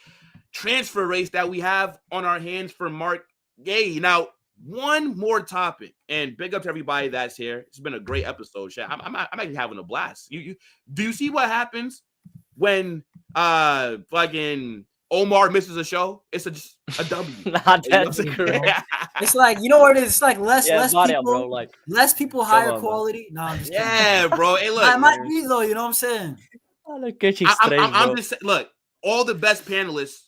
Speaker 1: transfer race that we have on our hands for Mark Guehi. Now, one more topic, and big up to everybody that's here. It's been a great episode, chat. I'm actually having a blast. Do you see what happens when fucking Omar misses a show? It's just a W.
Speaker 4: It's like, you know what it is? It's like less
Speaker 2: Mario,
Speaker 4: people,
Speaker 2: bro, like,
Speaker 4: less people, higher quality. No, I'm just kidding.
Speaker 1: Yeah, bro. Hey, look,
Speaker 4: I might be though. You know what I'm saying?
Speaker 1: I'm just saying. Look, all the best panelists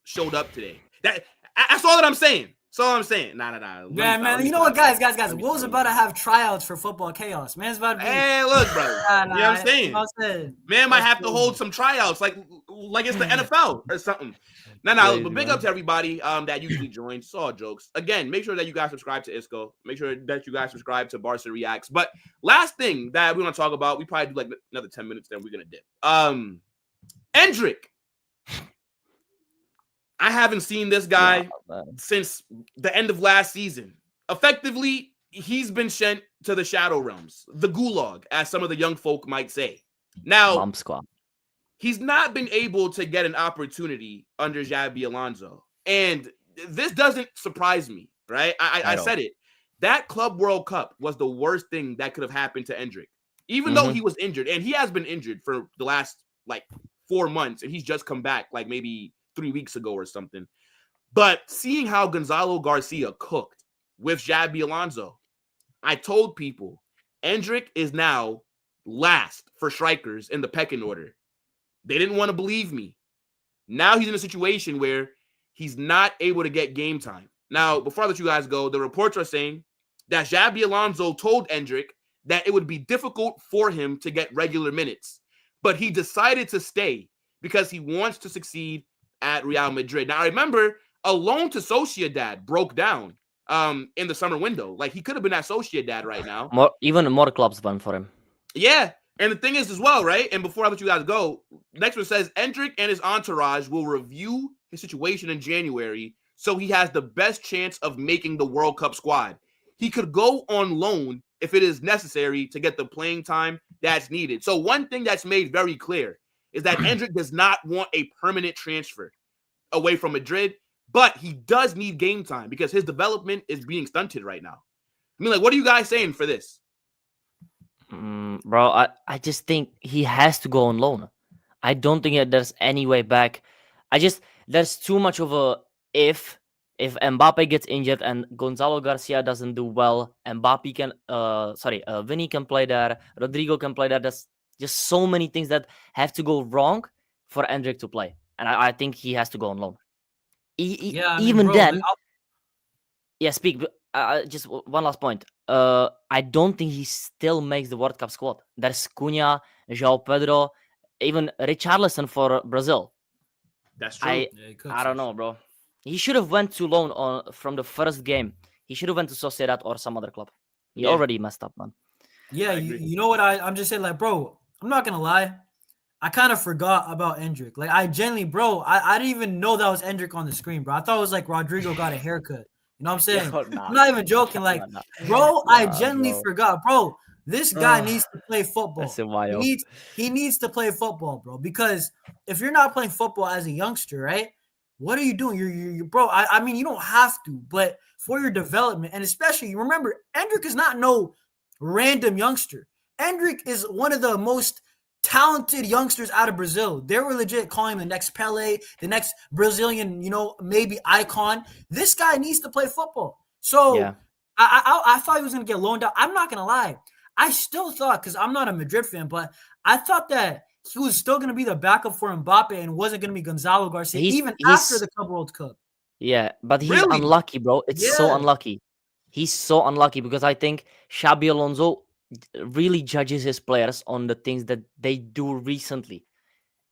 Speaker 1: showed up today. That's all that I'm saying. That's all I'm saying. Nah.
Speaker 4: Yeah, man. You know what, guys? Will's about to have tryouts for Football Chaos. Man's about to be.
Speaker 1: Hey, look, bro. You know what I'm saying? Man might have to hold some tryouts, like it's the NFL or something. Nah. But big up to everybody that usually joins. It's all jokes. Again, make sure that you guys subscribe to Isco. Make sure that you guys subscribe to Barca Reacts. But last thing that we want to talk about, we probably do like another 10 minutes, then we're gonna dip. Endrick. I haven't seen this guy since the end of last season. Effectively, he's been sent to the Shadow Realms, the Gulag, as some of the young folk might say. Now, he's not been able to get an opportunity under Xabi Alonso. And this doesn't surprise me, right? I said it. That Club World Cup was the worst thing that could have happened to Endrick. Even though he was injured, and he has been injured for the last, 4 months, and he's just come back, maybe 3 weeks ago or something. But seeing how Gonzalo Garcia cooked with Xabi Alonso, I told people Endrick is now last for strikers in the pecking order. They didn't want to believe me. Now he's in a situation where he's not able to get game time. Now, before I let you guys go, the reports are saying that Xabi Alonso told Endrick that it would be difficult for him to get regular minutes, but he decided to stay because he wants to succeed at Real Madrid. Now, I remember a loan to Sociedad broke down in the summer window. He could have been at Sociedad right now.
Speaker 2: Even more clubs went for him.
Speaker 1: Yeah. And the thing is as well, right? And before I let you guys go, next one says Endrick and his entourage will review his situation in January so he has the best chance of making the World Cup squad. He could go on loan if it is necessary to get the playing time that's needed. So one thing that's made very clear is that Endrick does not want a permanent transfer away from Madrid, but he does need game time because his development is being stunted right now. I mean, what are you guys saying for this?
Speaker 2: Bro, I just think he has to go on loan. I don't think that there's any way back. There's too much of a if Mbappe gets injured and Gonzalo Garcia doesn't do well, Vinny can play there, Rodrigo can play there. There's just so many things that have to go wrong for Endrick to play. And I think he has to go on loan. Speak. Just one last point. I don't think he still makes the World Cup squad. There's Cunha, João Pedro, even Richarlison for Brazil.
Speaker 1: That's true.
Speaker 2: I don't know, bro. He should have went to loan from the first game. He should have went to Sociedad or some other club. He already messed up, man.
Speaker 4: Yeah, you know what? I'm just saying, bro, I'm not going to lie. I kind of forgot about Endrick. I genuinely, bro, I didn't even know that was Endrick on the screen, bro. I thought it was Rodrigo got a haircut. You know what I'm saying? I'm not even joking. Bro, I genuinely forgot. Bro, this guy needs to play football. He needs to play football, bro. Because if you're not playing football as a youngster, right? What are you doing? You're bro. I mean, you don't have to, but for your development, and especially, remember, Endrick is not no random youngster. Endrick is one of the most talented youngsters out of Brazil. They were legit calling him the next Pele, the next Brazilian, maybe icon. This guy needs to play football. So I thought he was going to get loaned out. I'm not going to lie. I still thought, because I'm not a Madrid fan, but I thought that he was still going to be the backup for Mbappe and wasn't going to be Gonzalo Garcia after the Club World Cup.
Speaker 2: Yeah, but he's unlucky, bro. It's so unlucky. He's so unlucky because I think Xabi Alonso really judges his players on the things that they do recently.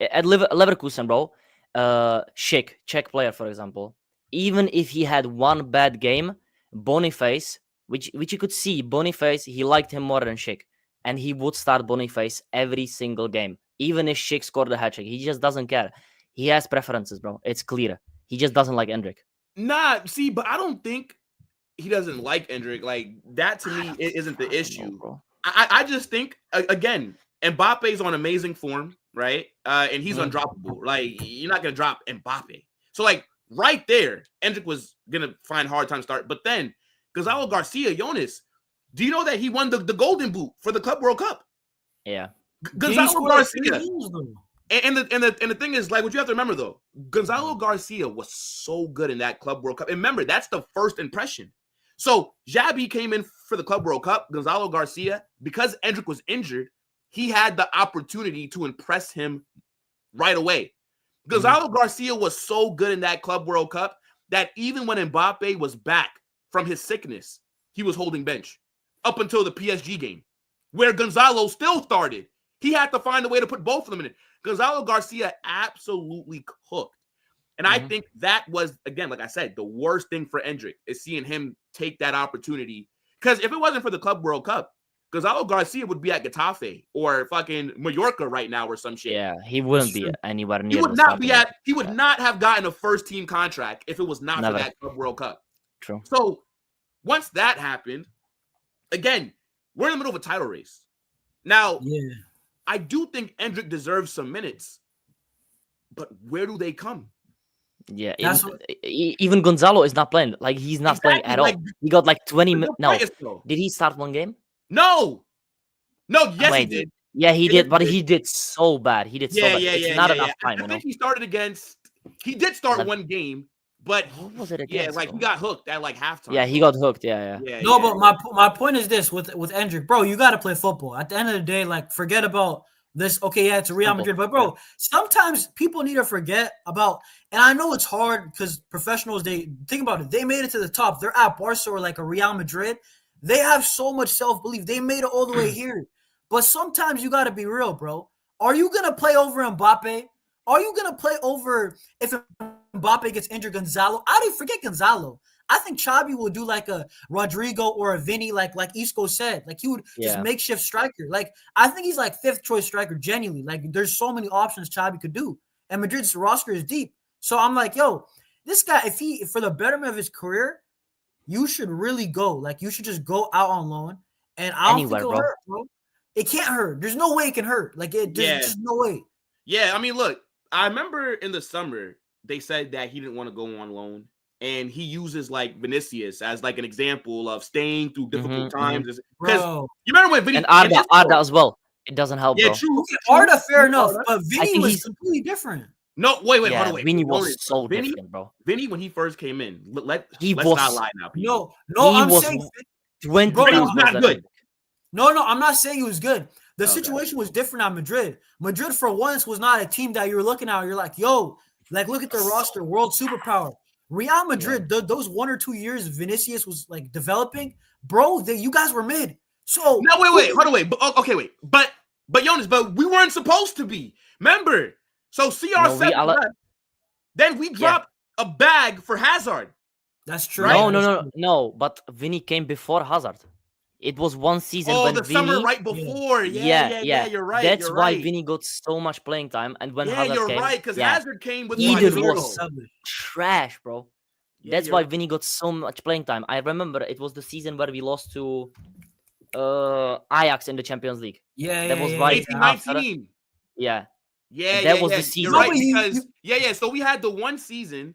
Speaker 2: At Leverkusen, bro, Schick, Czech player, for example, even if he had one bad game, Boniface, which you could see, Boniface, he liked him more than Schick, and he would start Boniface every single game, even if Schick scored a hat-trick. He just doesn't care. He has preferences, bro. It's clear. He just doesn't like Endrick.
Speaker 1: Nah, see, but I don't think he doesn't like Endrick. Like, that to me isn't the issue.
Speaker 2: Bro.
Speaker 1: I just think, again, Mbappe's on amazing form, right? And he's undroppable. Like, you're not going to drop Mbappe. So, like, right there, Endrick was going to find hard time to start. But then, Gonzalo Garcia, Jonas, do you know that he won the Golden Boot for the Club World Cup?
Speaker 2: Yeah.
Speaker 1: Gonzalo Garcia. And the thing is, like, what you have to remember, though, Gonzalo Garcia was so good in that Club World Cup. And remember, that's the first impression. So Xabi came in for the Club World Cup. Gonzalo Garcia, because Endrick was injured, he had the opportunity to impress him right away. Gonzalo Garcia was so good in that Club World Cup that even when Mbappe was back from his sickness, he was holding bench up until the PSG game, where Gonzalo still started. He had to find a way to put both of them in it. Gonzalo Garcia absolutely cooked. And I think that was, again, like I said, the worst thing for Endrick is seeing him take that opportunity. Because if it wasn't for the Club World Cup, Gonzalo Garcia would be at Getafe or fucking Mallorca right now or some shit.
Speaker 2: Yeah, he wouldn't be anywhere near.
Speaker 1: He would not have gotten a first team contract if it was not for that Club World Cup.
Speaker 2: True.
Speaker 1: So once that happened, again, we're in the middle of a title race. Now, I do think Endrick deserves some minutes, but where do they come?
Speaker 2: Yeah, even Gonzalo is not playing. Like, he's not playing at all. He got like 20 minutes. No, did he start one game?
Speaker 1: No. Yes, he did.
Speaker 2: Yeah, he did, but he did so bad. He did so bad. It's not enough time.
Speaker 1: I think he started against. He did start one game, but
Speaker 2: what was it against?
Speaker 1: Yeah, like he got hooked at like halftime.
Speaker 2: Yeah, he got hooked. Yeah.
Speaker 4: No, but my point is this with Endrick, bro. You got to play football. At the end of the day, like, forget about this. Okay, yeah, it's a Real Madrid, but bro, sometimes people need to forget about. And I know it's hard because professionals, they think about it. They made it to the top. They're at Barca or like a Real Madrid. They have so much self-belief. They made it all the way here. But sometimes you got to be real, bro. Are you going to play over Mbappe? Are you going to play over if Mbappe gets injured, Gonzalo? I didn't forget Gonzalo. I think Xabi will do like a Rodrigo or a Vinny, like Isco said. Like, he would just makeshift striker. Like, I think he's like fifth choice striker, genuinely. Like, there's so many options Xabi could do. And Madrid's roster is deep. So I'm like, yo, this guy, if for the betterment of his career, you should really go. Like, you should just go out on loan. And I don't think it'll hurt, bro. It can't hurt. There's no way it can hurt. Like, there's just no way.
Speaker 1: Yeah, I mean, look, I remember in the summer, they said that he didn't want to go on loan. And he uses, like, Vinicius as, like, an example of staying through difficult times. Because you remember when Vinny...
Speaker 2: And Arda as well. It doesn't help, bro.
Speaker 1: Yeah, true.
Speaker 4: Okay, Arda, fair enough. But Vinny was completely different.
Speaker 1: No, wait, hold on.
Speaker 2: Vinny was so different, bro.
Speaker 1: Vinny, when he first came in, let's
Speaker 2: was
Speaker 1: not lie now, people.
Speaker 4: No, I'm saying...
Speaker 1: Bro, he was not good.
Speaker 4: No, I'm not saying he was good. The situation was different at Madrid. Madrid, for once, was not a team that you were looking at. You're like, yo, like, look at their roster, world superpower. Real Madrid, those 1 or 2 years Vinicius was, like, developing, bro, you guys were mid. So...
Speaker 1: No, wait, hold on, wait. But Jonas, but we weren't supposed to be. Remember... So CR7 left, then we dropped a bag for Hazard.
Speaker 4: That's true.
Speaker 1: Right?
Speaker 2: No. But Vinny came before Hazard. It was one season when Vinny...
Speaker 1: summer right before. Yeah, you're right.
Speaker 2: That's why Vinny got so much playing time. And when Hazard came...
Speaker 1: you're right, because Hazard came with...
Speaker 2: Eden was trash, bro. That's why Vinny got so much playing time. I remember it was the season where we lost to Ajax in the Champions League.
Speaker 1: That was right 18-19.
Speaker 2: That was the season.
Speaker 1: You're right, because so we had the one season,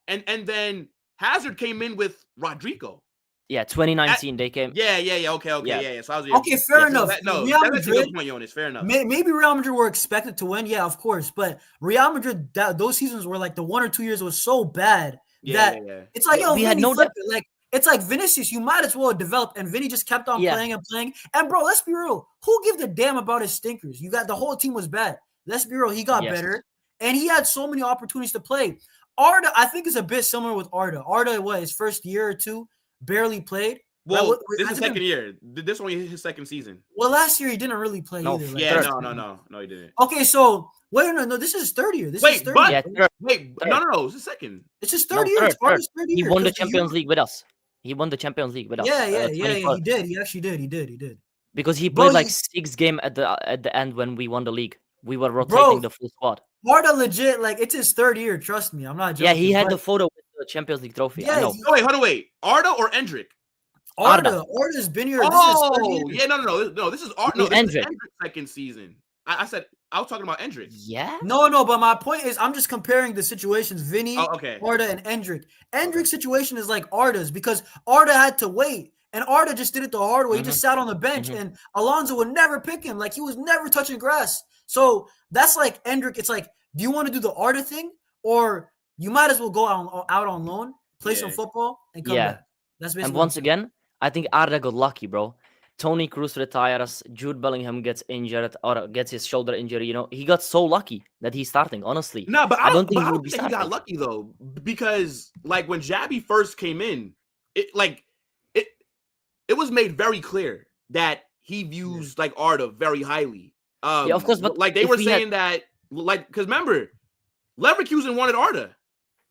Speaker 1: and then Hazard came in with Rodrigo.
Speaker 2: Yeah, 2019 they came.
Speaker 1: Okay. So I was
Speaker 4: fair enough.
Speaker 1: That's a good point, Jonas. Fair enough.
Speaker 4: Maybe Real Madrid were expected to win. Yeah, of course. But Real Madrid, those seasons were like the 1 or 2 years was so bad that it's like,
Speaker 2: we had no
Speaker 4: like it's like Vinicius. You might as well develop, and Vinny just kept on playing and playing. And bro, let's be real. Who gives a damn about his stinkers? You got the whole team was bad. Let's be real. He got better, and he had so many opportunities to play. Arda, I think, is a bit similar with Arda. Arda, his first year or two, barely played.
Speaker 1: Well, this is second year. This only his second season.
Speaker 4: Well, last year he didn't really play either.
Speaker 1: No, he didn't.
Speaker 4: Okay, so wait, no, this is his third year. This is third year.
Speaker 1: No, it's his second.
Speaker 4: It's his third year. It's Arda's third year.
Speaker 2: He won the Champions League with us. He won the Champions League with us.
Speaker 4: Yeah, he did. He actually did. He did.
Speaker 2: Because he played 6 games at the end when we won the league. We were rotating the full squad.
Speaker 4: Arda legit, like, it's his 3rd year. Trust me, I'm not joking.
Speaker 2: Yeah, he had the photo with the Champions League trophy.
Speaker 4: Yeah,
Speaker 2: I know.
Speaker 1: Oh, wait. Arda or Endrick?
Speaker 4: Arda's been here.
Speaker 1: Oh, yeah, no. This is
Speaker 2: Endrick.
Speaker 1: Endrick's second season. I was talking about Endrick.
Speaker 2: Yeah.
Speaker 4: No, but my point is, I'm just comparing the situations. Vinny,
Speaker 1: okay.
Speaker 4: Arda, and Endrick. Endrick's situation is like Arda's because Arda had to wait, and Arda just did it the hard way. He just sat on the bench, and Alonso would never pick him. Like, he was never touching grass. So that's like Endrick. It's like, do you want to do the Arda thing, or you might as well go out on loan, play some football, and come back. That's basically.
Speaker 2: And once again, I think Arda got lucky, bro. Toni Kroos retires, Jude Bellingham gets injured or gets his shoulder injury. He got so lucky that he's starting, honestly.
Speaker 1: No, but I don't think
Speaker 2: he
Speaker 1: got lucky, though, because, like, when Xabi first came in, it was made very clear that he views, like, Arda very highly.
Speaker 2: Yeah, of course, but
Speaker 1: like, they were saying that, like, because remember, Leverkusen wanted Arda.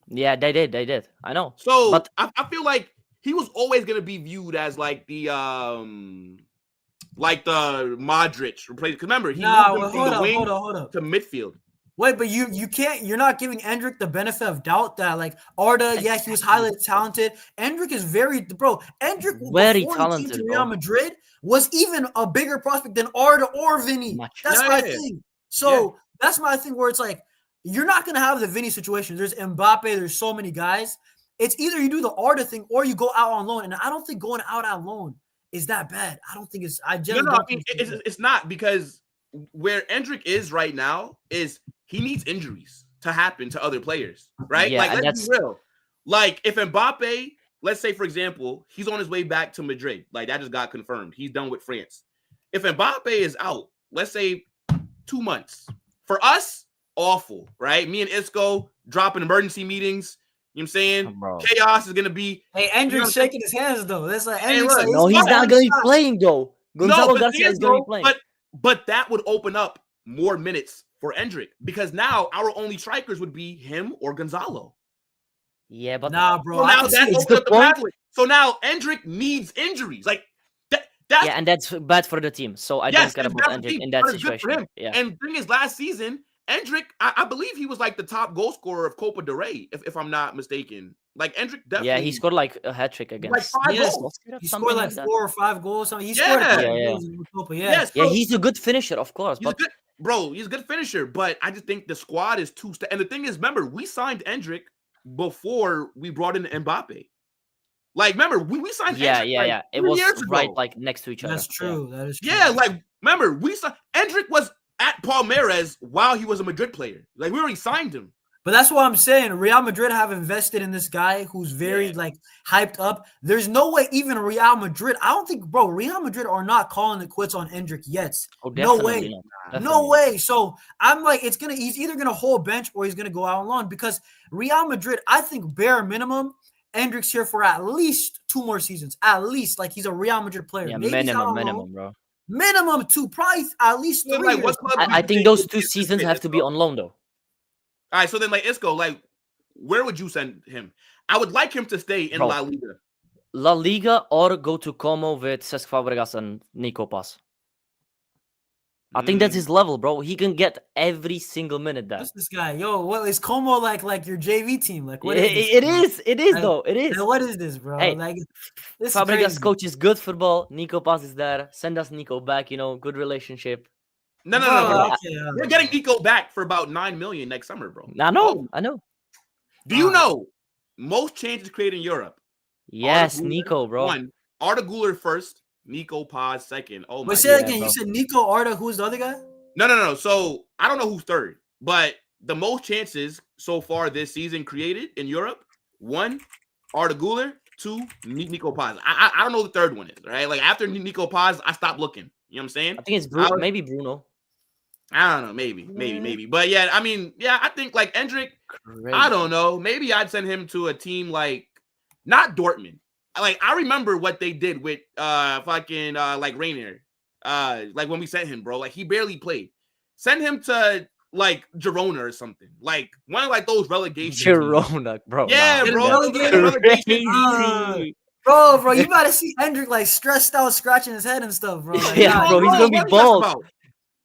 Speaker 2: Yeah, they did. I know.
Speaker 1: So,
Speaker 2: but
Speaker 1: I feel like he was always going to be viewed as like the Modric replacement. Because remember, he moved from the wing to midfield.
Speaker 4: Wait, but you can't. You're not giving Endrick the benefit of doubt that, like, Arda, yeah, he was highly talented. Endrick is very
Speaker 2: very talented.
Speaker 4: He came to Real Madrid was even a bigger prospect than Arda or Vinny. That's my thing. So that's my thing where it's like, you're not gonna have the Vinny situation. There's Mbappe. There's so many guys. It's either you do the Arda thing or you go out on loan. And I don't think going out on loan is that bad. I don't think it's.
Speaker 1: It's not, because where Endrick is right now is he needs injuries to happen to other players, right?
Speaker 2: Yeah,
Speaker 1: like, let's be real. Like, if Mbappe, let's say, for example, he's on his way back to Madrid, like, that just got confirmed. He's done with France. If Mbappe is out, let's say 2 months, for us, awful, right? Me and Isco dropping emergency meetings. You know what I'm saying? Chaos is going to be...
Speaker 4: Hey, Endrick's shaking his hands, though. That's like,
Speaker 2: no, he's not going to be playing, though. Gonzalo Garcia is going to be playing.
Speaker 1: But that would open up more minutes for Endrick, because now our only strikers would be him or Gonzalo.
Speaker 2: Yeah, but...
Speaker 4: Nah, bro.
Speaker 1: So now that opens up the pathway. So now Endrick needs injuries. Like, that's...
Speaker 2: Yeah, and that's bad for the team. So I don't care about Endrick in that situation. Yeah.
Speaker 1: And the thing is, last season... Endrick, I believe he was like the top goal scorer of Copa del Rey, if I'm not mistaken. Like, Endrick definitely.
Speaker 2: Yeah, he scored like a hat trick against.
Speaker 1: Like 5 goals.
Speaker 4: He scored like 4 or 5 goals. He
Speaker 1: scored
Speaker 4: goals in Copa. Yeah,
Speaker 2: he's a good finisher, of course.
Speaker 1: He's a good finisher, but I just think the squad is too. And the thing is, remember, we signed Endrick before we brought in Mbappe. Like, remember, we signed Endrick.
Speaker 2: Yeah. It was right, like, next to each other.
Speaker 4: That's true. That is true.
Speaker 1: Yeah, like, remember, we signed Endrick was at Palmeiras while he was a Madrid player. Like, we already signed him.
Speaker 4: But that's what I'm saying. Real Madrid have invested in this guy who's very like hyped up. There's no way even Real Madrid. I don't think, bro, Real Madrid are not calling it quits on Endrick yet. No way. No way. So I'm like, he's either gonna hold bench or he's gonna go out on loan, because Real Madrid, I think bare minimum, Endrick's here for at least 2 more seasons. At least, like, he's a Real Madrid player.
Speaker 2: Yeah,
Speaker 4: maybe
Speaker 2: minimum, bro.
Speaker 4: Minimum 2, probably at least 3
Speaker 1: like,
Speaker 4: years.
Speaker 2: I think those 2 seasons have to be on loan, though.
Speaker 1: All right, so then, like, Isco, like, where would you send him? I would like him to stay in La Liga.
Speaker 2: La Liga, or go to Como with Cesc Fabregas and Nico Paz. I think that's his level, bro. He can get every single minute there.
Speaker 4: What's this guy? Yo, what is Como like your JV team? Like, what
Speaker 2: is it is, though. It is.
Speaker 4: What is this, bro?
Speaker 2: Hey,
Speaker 4: like, this
Speaker 2: Fabregas coaches good football. Nico Paz is there. Send us Nico back, good relationship.
Speaker 1: No. Okay, we're getting Nico back for about 9 million next summer, bro.
Speaker 2: I know.
Speaker 1: Do you know most chances created in Europe?
Speaker 2: Yes, Nico, bro.
Speaker 1: 1, Arda Güler first, Nico Paz second. Oh my god.
Speaker 4: Say it again. Bro. You said Nico, Arda. Who's the other guy?
Speaker 1: No. So I don't know who's third, but the most chances so far this season created in Europe: 1, Arda Güler; 2, Nico Paz. I don't know who the third one is, right? Like, after Nico Paz, I stopped looking. You know what I'm saying?
Speaker 2: I think it's Bruno. Maybe Bruno.
Speaker 1: I don't know. Maybe. But yeah, I mean, yeah, I think like Endrick, I don't know. Maybe I'd send him to a team like not Dortmund. Like, I remember what they did with like Rainier. Like when we sent him, bro. Like, he barely played. Send him to like Girona or something. Like one of like those relegation
Speaker 2: Girona,
Speaker 1: teams.
Speaker 2: Bro.
Speaker 1: Yeah,
Speaker 2: nah.
Speaker 1: Relegation.
Speaker 4: Bro, you gotta see Endrick like stressed out, scratching his head and stuff, bro. Like,
Speaker 2: yeah, bro, he's gonna be bald.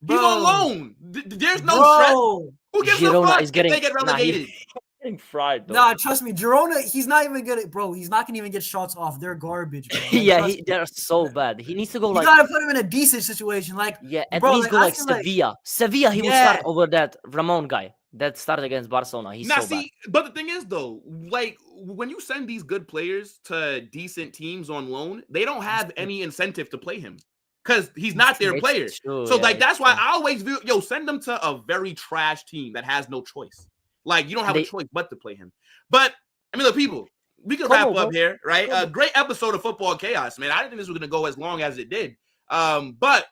Speaker 1: He's on loan. There's no stress. Who gives a
Speaker 2: Girona
Speaker 1: fuck
Speaker 2: is getting
Speaker 1: if they get relegated?
Speaker 2: Getting fried. Though.
Speaker 4: Nah, trust me, Girona. He's not even gonna, bro. He's not gonna even get shots off. They're garbage, bro. Like,
Speaker 2: Yeah, they're so bad. He needs to go
Speaker 4: you gotta put him in a decent situation, like
Speaker 2: at
Speaker 4: bro,
Speaker 2: least go like Sevilla. Sevilla, he will start over that Ramon guy that started against Barcelona. He's so bad.
Speaker 1: But the thing is though, like when you send these good players to decent teams on loan, they don't have any incentive to play him. Because he's not their player.
Speaker 2: True,
Speaker 1: so that's why I always view send them to a very trash team that has no choice. Like you don't have a choice but to play him. But I mean, look, people, we can wrap up here, right? A great episode of Football Chaos, man. I didn't think this was gonna go as long as it did. But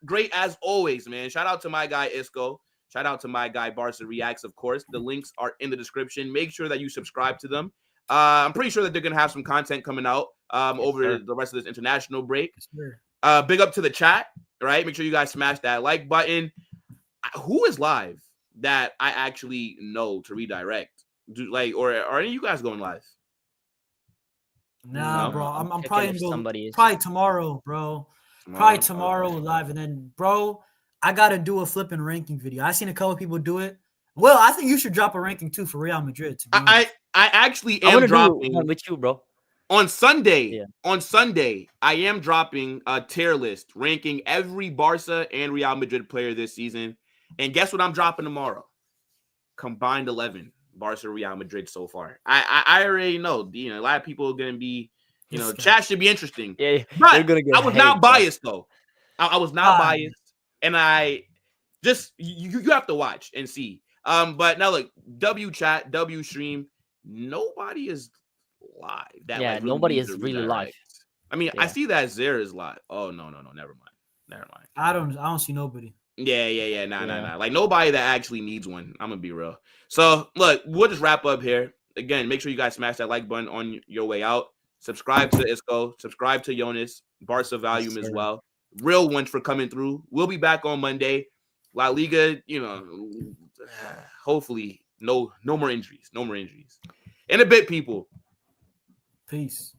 Speaker 1: great as always, man. Shout out to my guy Isco. Shout out to my guy Barca Reacts, of course. The links are in the description. Make sure that you subscribe to them. I'm pretty sure that they're gonna have some content coming out over the rest of this international break. Big up to the chat, right? Make sure you guys smash that like button. Who is live that I actually know to redirect? Or are any of you guys going live?
Speaker 4: Nah, bro. I'm probably gonna go probably tomorrow, bro. Probably tomorrow live, and then, bro, I gotta do a flipping ranking video. I seen a couple people do it. Well, I think you should drop a ranking too for Real Madrid.
Speaker 1: I actually am dropping
Speaker 2: with you, bro.
Speaker 1: On Sunday, I am dropping a tier list ranking every Barca and Real Madrid player this season. And guess what I'm dropping tomorrow? Combined 11 Barca Real Madrid so far. I already know. A lot of people are going to be, chat should be interesting.
Speaker 2: Yeah,
Speaker 1: but I was not biased, though. I was not biased. And I just, you have to watch and see. But now, look, W chat, W stream, nobody is live. That
Speaker 2: nobody is really live.
Speaker 1: I mean, I see that Zare is live. Oh no, never mind.
Speaker 4: I don't see nobody.
Speaker 1: Yeah. Nah. Like nobody that actually needs one. I'm gonna be real. So look, we'll just wrap up here. Again, make sure you guys smash that like button on your way out. Subscribe to Isco. Subscribe to Jonas. Barca Volume as well. Real ones for coming through. We'll be back on Monday. La Liga, hopefully no more injuries. No more injuries. In a bit, people.
Speaker 4: Peace.